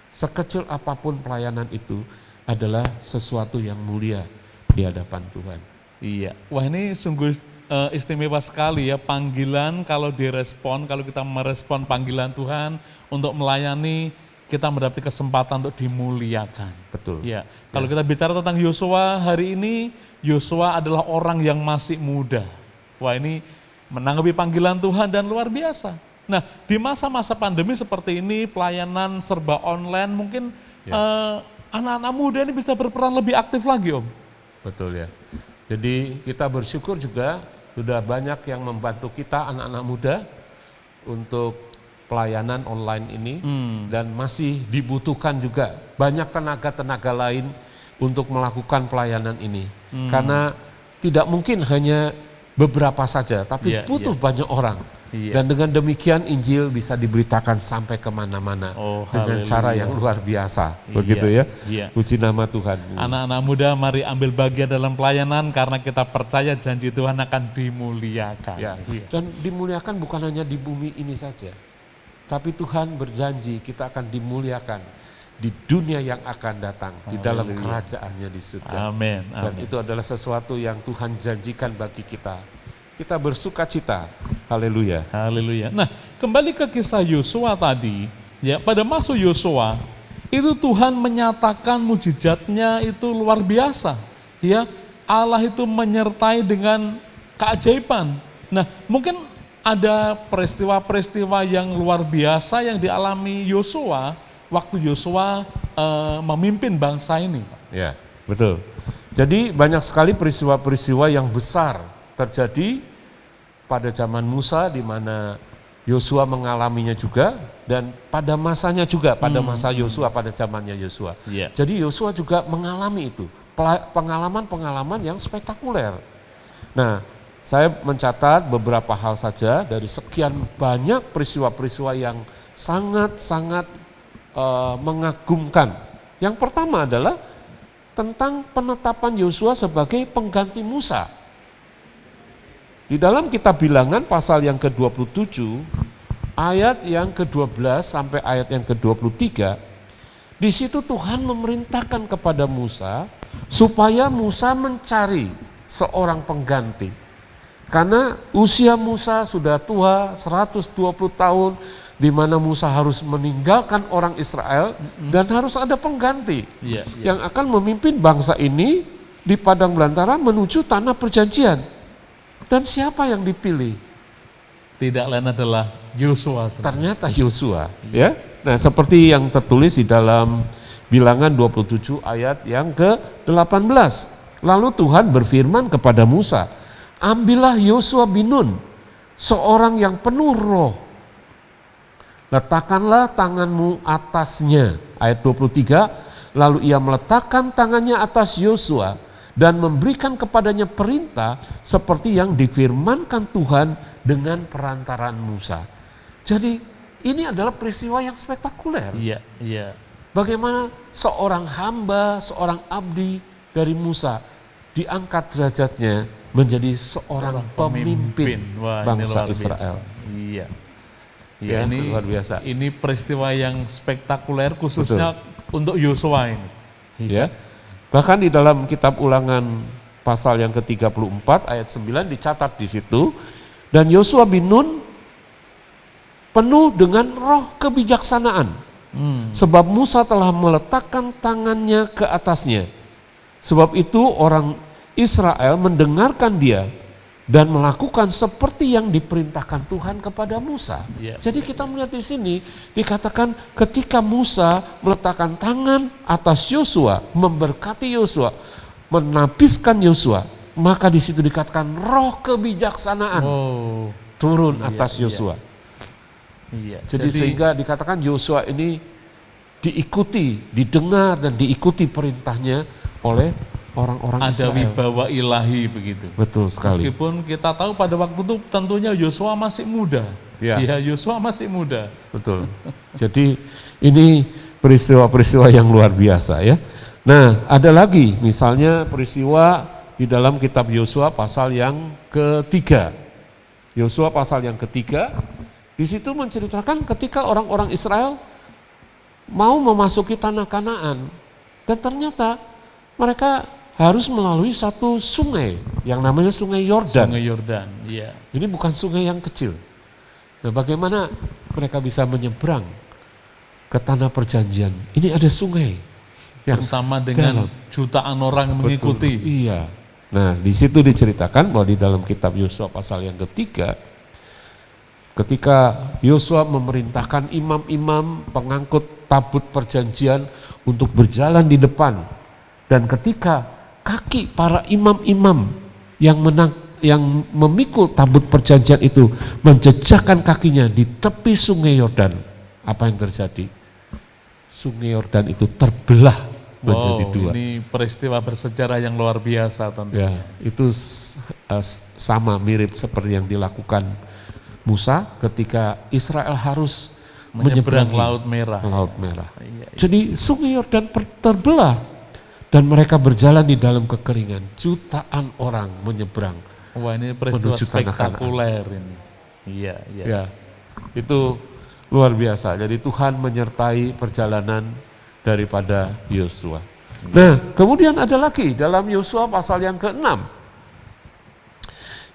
sekecil apapun pelayanan itu adalah sesuatu yang mulia di hadapan Tuhan. Iya. Wah, ini sungguh istimewa sekali ya, panggilan kalau direspon, kalau kita merespon panggilan Tuhan untuk melayani, kita mendapat kesempatan untuk dimuliakan. Betul. Ya, kalau kita bicara tentang Yosua hari ini, Yosua adalah orang yang masih muda. Wah, ini menanggapi panggilan Tuhan dan luar biasa. Nah, di masa-masa pandemi seperti ini, pelayanan serba online, mungkin anak-anak muda ini bisa berperan lebih aktif lagi, Om. Betul ya. Jadi kita bersyukur juga sudah banyak yang membantu kita anak-anak muda untuk pelayanan online ini, dan masih dibutuhkan juga banyak tenaga-tenaga lain untuk melakukan pelayanan ini. Karena tidak mungkin hanya beberapa saja, tapi butuh banyak orang. Dan dengan demikian Injil bisa diberitakan sampai kemana-mana dengan cara yang luar biasa. Begitu ya. Puji nama Tuhan. Anak-anak muda, mari ambil bagian dalam pelayanan karena kita percaya janji Tuhan akan dimuliakan. Dan dimuliakan bukan hanya di bumi ini saja, tapi Tuhan berjanji kita akan dimuliakan di dunia yang akan datang, di dalam kerajaannya di surga. Amin. Dan itu adalah sesuatu yang Tuhan janjikan bagi kita. Kita bersuka cita. Haleluya. Haleluya. Nah, kembali ke kisah Yosua tadi, ya, pada masa Yosua itu Tuhan menyatakan mujizatnya itu luar biasa. Ya, Allah itu menyertai dengan keajaiban. Nah, mungkin ada peristiwa-peristiwa yang luar biasa yang dialami Yosua waktu Yosua memimpin bangsa ini. Ya, betul. Jadi banyak sekali peristiwa-peristiwa yang besar terjadi pada zaman Musa, di mana Yosua mengalaminya juga, dan pada masanya juga, pada masa Yosua, pada zamannya Yosua. Jadi Yosua juga mengalami itu, pengalaman-pengalaman yang spektakuler. Nah, saya mencatat beberapa hal saja dari sekian banyak peristiwa-peristiwa yang sangat-sangat mengagumkan. Yang pertama adalah tentang penetapan Yosua sebagai pengganti Musa. Di dalam kitab Bilangan pasal yang ke-27, ayat yang ke-12 sampai ayat yang ke-23, di situ Tuhan memerintahkan kepada Musa supaya Musa mencari seorang pengganti. Karena usia Musa sudah tua, 120 tahun, di mana Musa harus meninggalkan orang Israel dan harus ada pengganti yang akan memimpin bangsa ini di padang belantara menuju tanah perjanjian. Dan siapa yang dipilih? Tidak lain adalah Yosua. Ternyata Yosua, ya. Nah, seperti yang tertulis di dalam Bilangan 27 ayat yang ke-18. Lalu Tuhan berfirman kepada Musa, "Ambillah Yosua bin Nun, seorang yang penuh roh. Letakkanlah tanganmu atasnya." Ayat 23, lalu ia meletakkan tangannya atas Yosua dan memberikan kepadanya perintah seperti yang difirmankan Tuhan dengan perantaran Musa. Jadi ini adalah peristiwa yang spektakuler. Bagaimana seorang hamba, seorang abdi dari Musa diangkat derajatnya menjadi seorang pemimpin bangsa Israel. Ini luar biasa. Ini peristiwa yang spektakuler khususnya untuk Yosua ini. Ya. Bahkan di dalam kitab Ulangan pasal yang ke-34 ayat 9 dicatat di situ, dan Yosua bin Nun penuh dengan roh kebijaksanaan, sebab Musa telah meletakkan tangannya ke atasnya. Sebab itu orang Israel mendengarkan dia dan melakukan seperti yang diperintahkan Tuhan kepada Musa. Jadi kita melihat di sini dikatakan ketika Musa meletakkan tangan atas Yosua, memberkati Yosua, menapiskan Yosua, maka di situ dikatakan roh kebijaksanaan turun atas Yosua. Jadi sehingga dikatakan Yosua ini diikuti, didengar dan diikuti perintahnya oleh orang-orang Israel. Ada wibawa ilahi begitu. Betul sekali. Meskipun kita tahu pada waktu itu tentunya Yosua masih muda. Yosua masih muda. Betul. Jadi ini peristiwa-peristiwa yang luar biasa ya. Nah, ada lagi misalnya peristiwa di dalam kitab Yosua pasal yang ketiga. Yosua pasal yang ketiga, di situ menceritakan ketika orang-orang Israel mau memasuki tanah Kanaan, dan ternyata mereka harus melalui satu sungai yang namanya Sungai Yordan. Sungai Yordan, iya. Ini bukan sungai yang kecil. Nah, bagaimana mereka bisa menyeberang ke tanah perjanjian? Ini ada sungai yang Bersama dengan dalam. jutaan orang yang mengikuti. Betul, iya. Nah, di situ diceritakan bahwa di dalam kitab Yosua pasal yang ketiga, ketika Yosua memerintahkan imam-imam pengangkut tabut perjanjian untuk berjalan di depan, dan ketika kaki para imam-imam yang memikul tabut perjanjian itu menjejakkan kakinya di tepi Sungai Yordan, apa yang terjadi? Sungai Yordan itu terbelah menjadi dua. Ini peristiwa bersejarah yang luar biasa tentunya. Ya, itu sama mirip seperti yang dilakukan Musa ketika Israel harus Menyeberang menyeberangi Laut Merah. Laut Merah. Iya, iya. Jadi Sungai Yordan terbelah dan mereka berjalan di dalam kekeringan. Jutaan orang menyeberang. Wah, ini peristiwa Menuju tanah spektakuler ini. Iya, iya. Ya, itu luar biasa. Jadi Tuhan menyertai perjalanan daripada Yosua. Nah, kemudian ada lagi dalam Yosua pasal yang ke-6.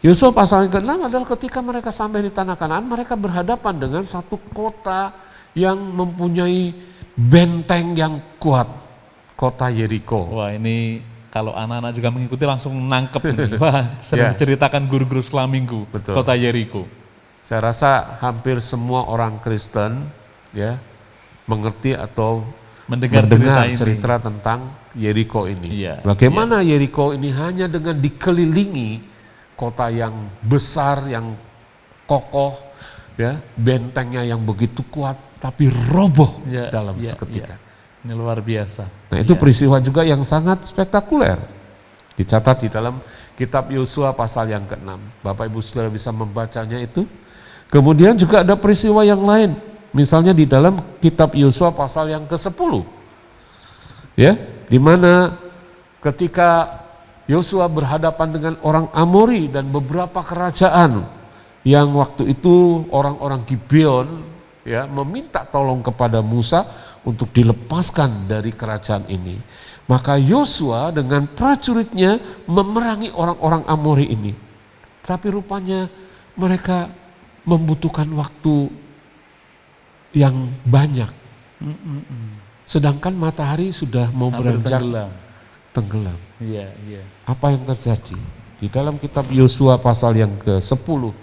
Yosua pasal yang ke-6 adalah ketika mereka sampai di tanah Kanaan, mereka berhadapan dengan satu kota yang mempunyai benteng yang kuat, kota Yeriko. Wah, ini kalau anak-anak juga mengikuti langsung nangkep ini. Wah, sering Ya. diceritakan guru-guru sekolah minggu. Betul. Kota Yeriko. Saya rasa hampir semua orang Kristen ya mengerti atau Mendengar cerita tentang Yeriko ini. Iya, Bagaimana Yeriko ini hanya dengan dikelilingi kota yang besar, yang kokoh, ya, bentengnya yang begitu kuat, tapi roboh Ya, dalam ya, seketika. ya. Ini luar biasa. Nah, itu Ya. peristiwa juga yang sangat spektakuler. Dicatat di dalam kitab Yosua pasal yang ke-6. Bapak Ibu Saudara bisa membacanya itu. Kemudian juga ada peristiwa yang lain. Misalnya di dalam kitab Yosua pasal yang ke-10. Ya, di mana ketika Yosua berhadapan dengan orang Amori dan beberapa kerajaan yang waktu itu orang-orang Gibeon ya meminta tolong kepada Musa untuk dilepaskan dari kerajaan ini. Maka Yosua dengan prajuritnya memerangi orang-orang Amori ini. Tapi rupanya mereka membutuhkan waktu yang banyak. Sedangkan matahari sudah mau Hampir beranjak tenggelam. Iya, iya. Apa yang terjadi? Di dalam kitab Yosua pasal yang ke-10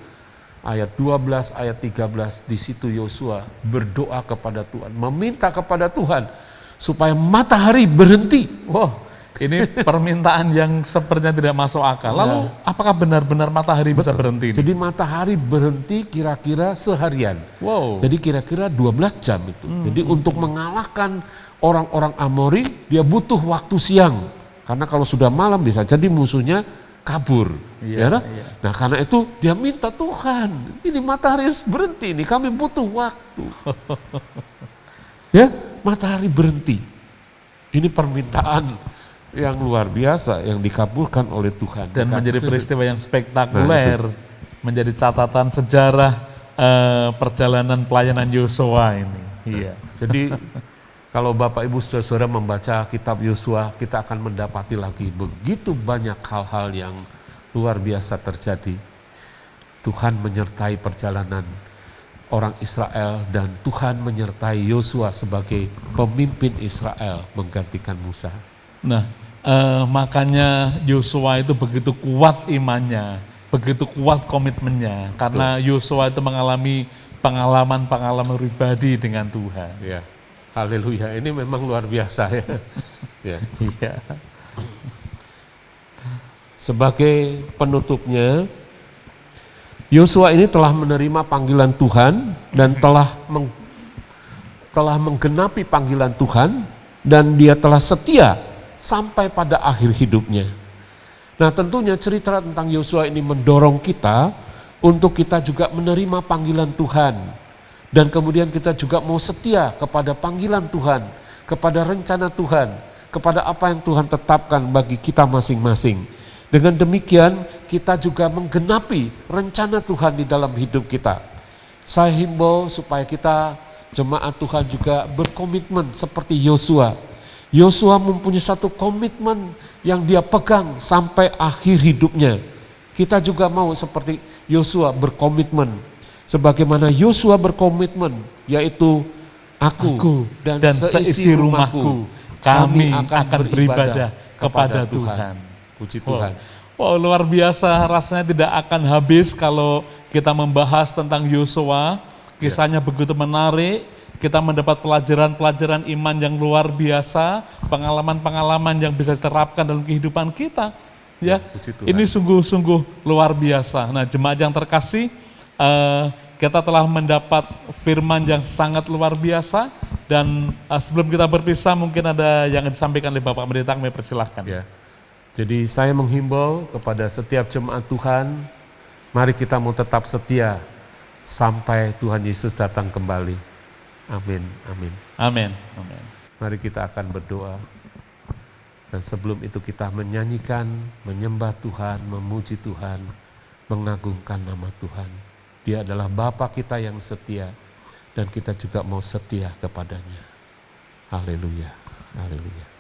ayat 12 ayat 13, di situ Yosua berdoa kepada Tuhan, meminta kepada Tuhan supaya matahari berhenti. Wow, ini permintaan yang sepertinya tidak masuk akal. Lalu apakah benar-benar matahari bisa berhenti? Jadi matahari berhenti kira-kira seharian. Wow. Jadi kira-kira 12 jam itu. Jadi untuk mengalahkan orang-orang Amori, dia butuh waktu siang. Karena kalau sudah malam bisa jadi musuhnya kabur. Iya, Ya, iya. Nah karena itu dia minta Tuhan, ini matahari berhenti, ini kami butuh waktu. Ya, matahari berhenti. Ini permintaan yang luar biasa yang dikabulkan oleh Tuhan. Dan menjadi peristiwa yang Nah, spektakuler, menjadi catatan sejarah perjalanan pelayanan Yosua ini. Iya. Jadi kalau Bapak Ibu Saudara membaca kitab Yosua, kita akan mendapati lagi begitu banyak hal-hal yang luar biasa terjadi. Tuhan menyertai perjalanan orang Israel dan Tuhan menyertai Yosua sebagai pemimpin Israel menggantikan Musa. Nah, makanya Yosua itu begitu kuat imannya, begitu kuat komitmennya, karena Yosua itu mengalami pengalaman-pengalaman pribadi dengan Tuhan. Ya, haleluya, ini memang luar biasa ya. Ya. Iya. Sebagai penutupnya, Yosua ini telah menerima panggilan Tuhan dan telah menggenapi panggilan Tuhan dan dia telah setia sampai pada akhir hidupnya. Nah, tentunya cerita tentang Yosua ini mendorong kita untuk kita juga menerima panggilan Tuhan dan kemudian kita juga mau setia kepada panggilan Tuhan, kepada rencana Tuhan, kepada apa yang Tuhan tetapkan bagi kita masing-masing. Dengan demikian kita juga menggenapi rencana Tuhan di dalam hidup kita. Saya himbau supaya kita jemaat Tuhan juga berkomitmen seperti Yosua. Yosua mempunyai satu komitmen yang dia pegang sampai akhir hidupnya. Kita juga mau seperti Yosua berkomitmen. Sebagaimana Yosua berkomitmen, yaitu aku dan seisi rumahku, kami akan beribadah kepada Tuhan. Puji Tuhan. Wow, luar biasa, rasanya tidak akan habis kalau kita membahas tentang Yosua. Kisahnya begitu menarik, kita mendapat pelajaran-pelajaran iman yang luar biasa, pengalaman-pengalaman yang bisa diterapkan dalam kehidupan kita. Ya, puji Tuhan. ini sungguh-sungguh luar biasa. Nah, jemaat yang terkasih, kita telah mendapat firman yang sangat luar biasa, dan sebelum kita berpisah mungkin ada yang disampaikan oleh Bapak Pendeta, kami persilahkan. Ya. Jadi saya menghimbau kepada setiap jemaat Tuhan, mari kita mau tetap setia sampai Tuhan Yesus datang kembali. Amin, amin. Amin, amin. Mari kita akan berdoa. Dan sebelum itu kita menyanyikan, menyembah Tuhan, memuji Tuhan, mengagungkan nama Tuhan. Dia adalah Bapa kita yang setia, dan kita juga mau setia kepadanya. Haleluya, haleluya.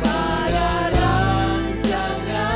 Pada rancangan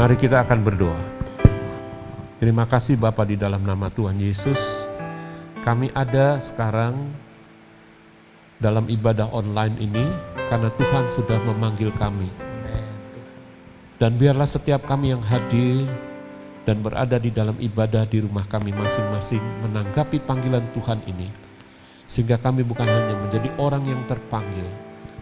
Mari kita akan berdoa. Terima kasih Bapa, di dalam nama Tuhan Yesus, kami ada sekarang dalam ibadah online ini karena Tuhan sudah memanggil kami. Dan biarlah setiap kami yang hadir dan berada di dalam ibadah di rumah kami masing-masing menanggapi panggilan Tuhan ini. Sehingga kami bukan hanya menjadi orang yang terpanggil,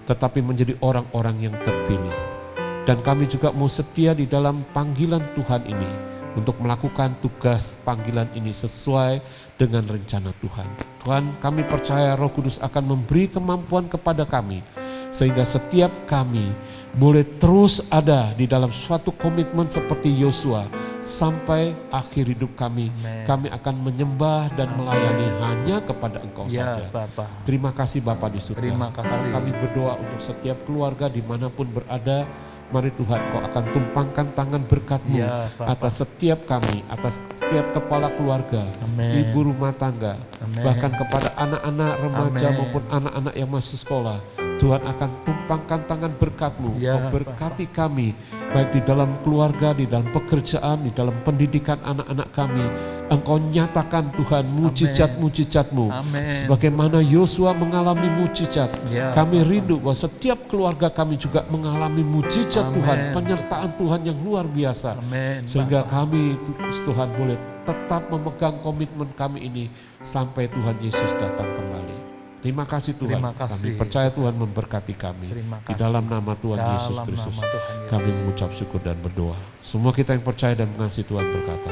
tetapi menjadi orang-orang yang terpilih. Dan kami juga mau setia di dalam panggilan Tuhan ini untuk melakukan tugas panggilan ini sesuai dengan rencana Tuhan. Tuhan, kami percaya Roh Kudus akan memberi kemampuan kepada kami, sehingga setiap kami boleh terus ada di dalam suatu komitmen seperti Yosua sampai akhir hidup kami. Kami akan menyembah dan melayani hanya kepada Engkau saja. Bapak. Terima kasih Bapa di surga. Terima kasih. Kami berdoa untuk setiap keluarga dimanapun berada. Mari Tuhan, Kau akan tumpangkan tangan berkat-Mu Ya, Bapa. atas setiap kami, atas setiap kepala keluarga, Amin. ibu rumah tangga, Amin. bahkan kepada anak-anak remaja Amin. maupun anak-anak yang masih sekolah. Tuhan akan tumpangkan tangan berkat-Mu, Ya, memberkati kami, baik di dalam keluarga, di dalam pekerjaan, di dalam pendidikan anak-anak kami. Engkau nyatakan Tuhan mujizat-mujizat-Mu, Amin. sebagaimana Yosua mengalami mujizat. Ya, Kami rindu bahwa setiap keluarga kami juga mengalami mujizat Amin. Tuhan, penyertaan Tuhan yang luar biasa. Amin. Sehingga kami Tuhan boleh tetap memegang komitmen kami ini sampai Tuhan Yesus datang kembali. Terima kasih Tuhan. Terima kasih. Kami percaya Tuhan memberkati kami. Terima Di kasih. dalam nama Tuhan Yesus Dalam Kristus nama Tuhan Yesus. kami mengucap syukur dan berdoa. Semua kita yang percaya dan mengasihi Tuhan berkata,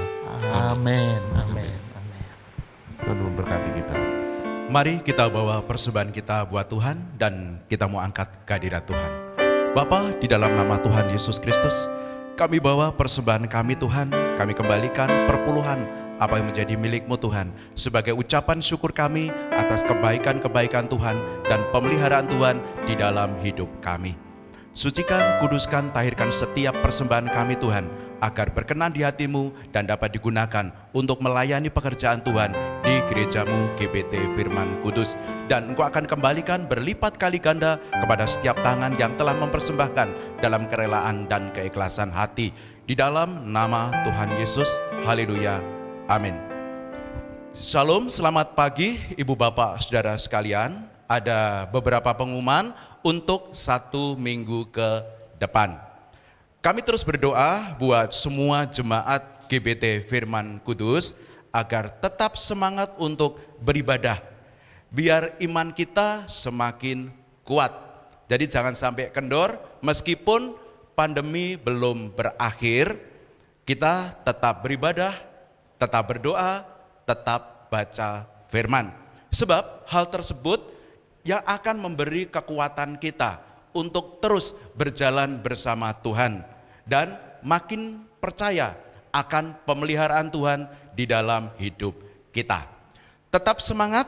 Amin. Amin. Amin. Tuhan memberkati kita. Mari kita bawa persembahan kita buat Tuhan dan kita mau angkat kehadirat Tuhan. Bapa, di dalam nama Tuhan Yesus Kristus, kami bawa persembahan kami Tuhan, kami kembalikan perpuluhan apa yang menjadi milik-Mu Tuhan, sebagai ucapan syukur kami atas kebaikan-kebaikan Tuhan dan pemeliharaan Tuhan di dalam hidup kami. Sucikan, kuduskan, tahirkan setiap persembahan kami Tuhan, agar berkenan di hati-Mu dan dapat digunakan untuk melayani pekerjaan Tuhan di gereja-Mu GBT Firman Kudus. Dan Engkau akan kembalikan berlipat kali ganda kepada setiap tangan yang telah mempersembahkan dalam kerelaan dan keikhlasan hati. Di dalam nama Tuhan Yesus, haleluya, amin. Shalom, selamat pagi Ibu Bapak Saudara sekalian. Ada beberapa pengumuman untuk 1 minggu ke depan. Kami terus berdoa buat semua jemaat GBT Firman Kudus agar tetap semangat untuk beribadah, biar iman kita semakin kuat. Jadi jangan sampai kendor, meskipun pandemi belum berakhir, kita tetap beribadah, tetap berdoa, tetap baca firman. Sebab hal tersebut yang akan memberi kekuatan kita untuk terus berjalan bersama Tuhan dan makin percaya akan pemeliharaan Tuhan di dalam hidup kita. Tetap semangat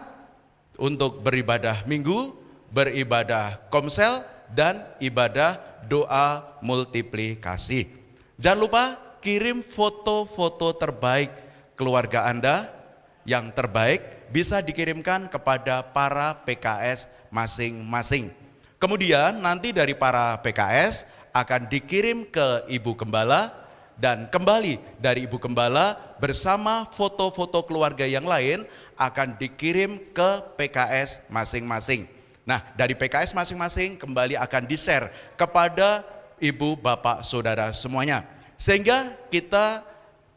untuk beribadah minggu, beribadah komsel, dan ibadah doa multiplikasi. Jangan lupa kirim foto-foto terbaik keluarga Anda. Yang terbaik bisa dikirimkan kepada para PKS masing-masing. Kemudian nanti dari para PKS akan dikirim ke Ibu Gembala, dan kembali dari Ibu Gembala bersama foto-foto keluarga yang lain akan dikirim ke PKS masing-masing. Nah, dari PKS masing-masing kembali akan di-share kepada Ibu, Bapak, Saudara semuanya. Sehingga kita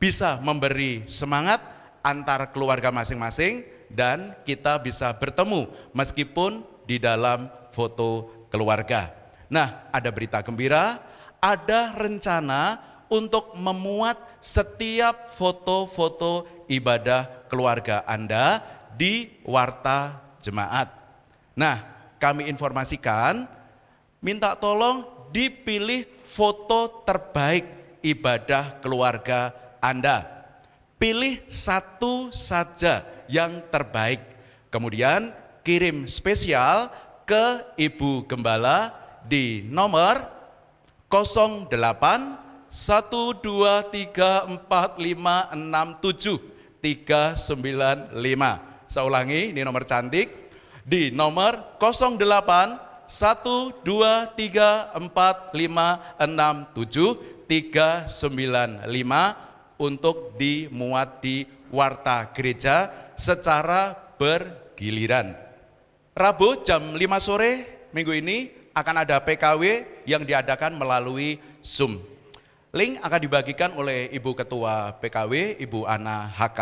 bisa memberi semangat antar keluarga masing-masing dan kita bisa bertemu meskipun di dalam foto keluarga. Nah, ada berita gembira, ada rencana untuk memuat setiap foto-foto ibadah keluarga Anda di Warta Jemaat. Nah, kami informasikan, minta tolong dipilih foto terbaik ibadah keluarga Anda. Pilih satu saja yang terbaik. Kemudian kirim spesial ke Ibu Gembala di nomor 08 1234567 395. Saya ulangi, ini nomor cantik. Di nomor 08 1234567 395 untuk dimuat di warta gereja secara bergiliran. Rabu jam 5 sore minggu ini akan ada PKW yang diadakan melalui Zoom. Link akan dibagikan oleh Ibu Ketua PKW, Ibu Ana HK,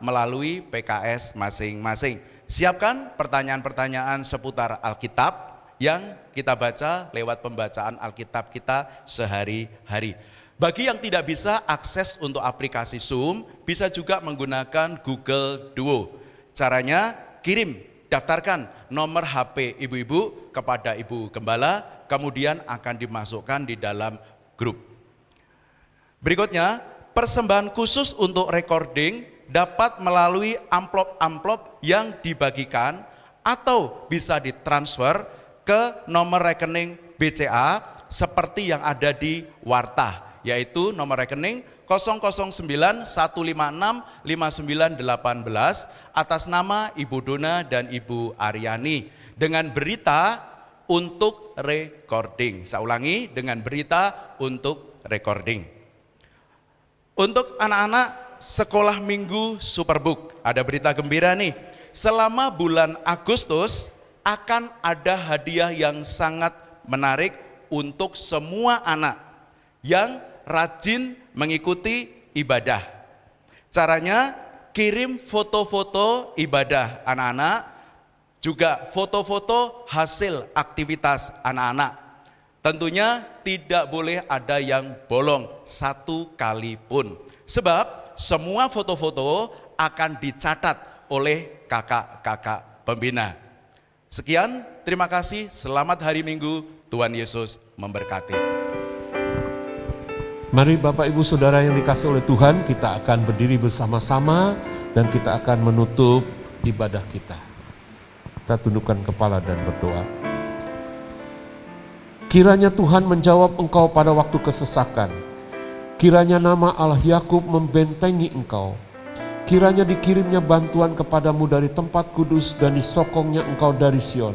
melalui PKS masing-masing. Siapkan pertanyaan-pertanyaan seputar Alkitab yang kita baca lewat pembacaan Alkitab kita sehari-hari. Bagi yang tidak bisa akses untuk aplikasi Zoom, bisa juga menggunakan Google Duo. Caranya kirim, daftarkan nomor HP ibu-ibu kepada Ibu Gembala, kemudian akan dimasukkan di dalam grup. Berikutnya, persembahan khusus untuk recording dapat melalui amplop-amplop yang dibagikan atau bisa ditransfer ke nomor rekening BCA seperti yang ada di warta, yaitu nomor rekening 009-156-5918 atas nama Ibu Dona dan Ibu Aryani dengan berita untuk recording. Saya ulangi, dengan berita untuk recording. Untuk anak-anak sekolah minggu Superbook, ada berita gembira nih. Selama bulan Agustus akan ada hadiah yang sangat menarik untuk semua anak yang rajin mengikuti ibadah. Caranya kirim foto-foto ibadah anak-anak, juga foto-foto hasil aktivitas anak-anak. Tentunya tidak boleh ada yang bolong satu kali pun. Sebab semua foto-foto akan dicatat oleh kakak-kakak pembina. Sekian, terima kasih, selamat hari Minggu, Tuhan Yesus memberkati. Mari Bapak Ibu Saudara yang dikasih oleh Tuhan, kita akan berdiri bersama-sama dan kita akan menutup ibadah kita. Kita tundukkan kepala dan berdoa. Kiranya Tuhan menjawab engkau pada waktu kesesakan. Kiranya nama Allah Yakub membentengi engkau. Kiranya dikirimnya bantuan kepadamu dari tempat kudus dan disokongnya engkau dari Sion.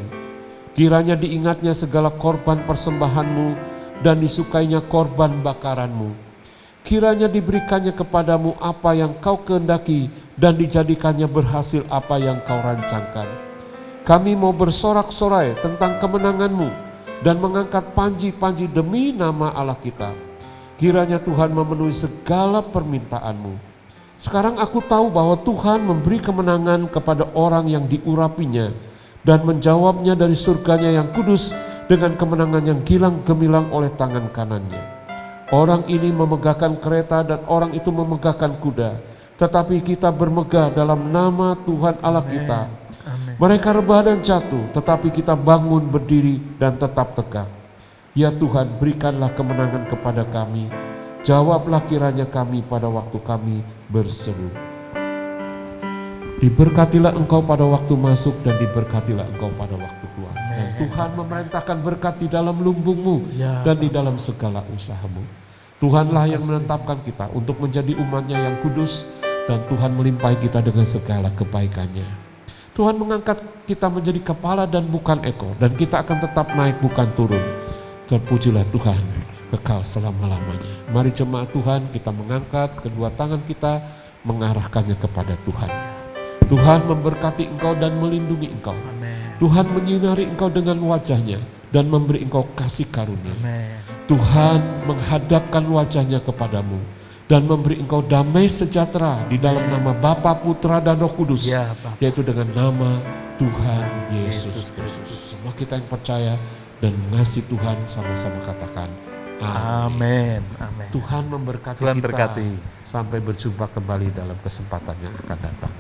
Kiranya diingatnya segala korban persembahanmu dan disukainya korban bakaranmu. Kiranya diberikannya kepadamu apa yang kau kehendaki dan dijadikannya berhasil apa yang kau rancangkan. Kami mau bersorak-sorai tentang kemenanganmu dan mengangkat panji-panji demi nama Allah kita. Kiranya Tuhan memenuhi segala permintaanmu. Sekarang aku tahu bahwa Tuhan memberi kemenangan kepada orang yang diurapinya dan menjawabnya dari surganya yang kudus dengan kemenangan yang gilang gemilang oleh tangan kanannya. Orang ini memegahkan kereta dan orang itu memegahkan kuda, tetapi kita bermegah dalam nama Tuhan Allah kita. Mereka rebah dan jatuh, tetapi kita bangun berdiri dan tetap tegak. Ya Tuhan, berikanlah kemenangan kepada kami. Jawablah kiranya kami pada waktu kami berseru. Diberkatilah engkau pada waktu masuk dan diberkatilah engkau pada waktu keluar. Dan Tuhan memerintahkan berkat di dalam lumbungmu dan di dalam segala usahamu. Tuhanlah yang menetapkan kita untuk menjadi umatnya yang kudus dan Tuhan melimpahi kita dengan segala kebaikannya. Tuhan mengangkat kita menjadi kepala dan bukan ekor, dan kita akan tetap naik bukan turun. Terpujilah Tuhan kekal selama-lamanya. Mari jemaat Tuhan, kita mengangkat kedua tangan kita, mengarahkannya kepada Tuhan. Tuhan memberkati engkau dan melindungi engkau. Tuhan menyinari engkau dengan wajahnya dan memberi engkau kasih karunia. Tuhan menghadapkan wajahnya kepadamu dan memberi engkau damai sejahtera di dalam nama Bapa, Putra, dan Roh Kudus, yaitu dengan nama Tuhan Yesus Kristus. Semua kita yang percaya dan mengasihi Tuhan sama-sama katakan amin. Amin. Tuhan memberkati Tuhan kita berkati. sampai berjumpa kembali dalam kesempatan yang akan datang.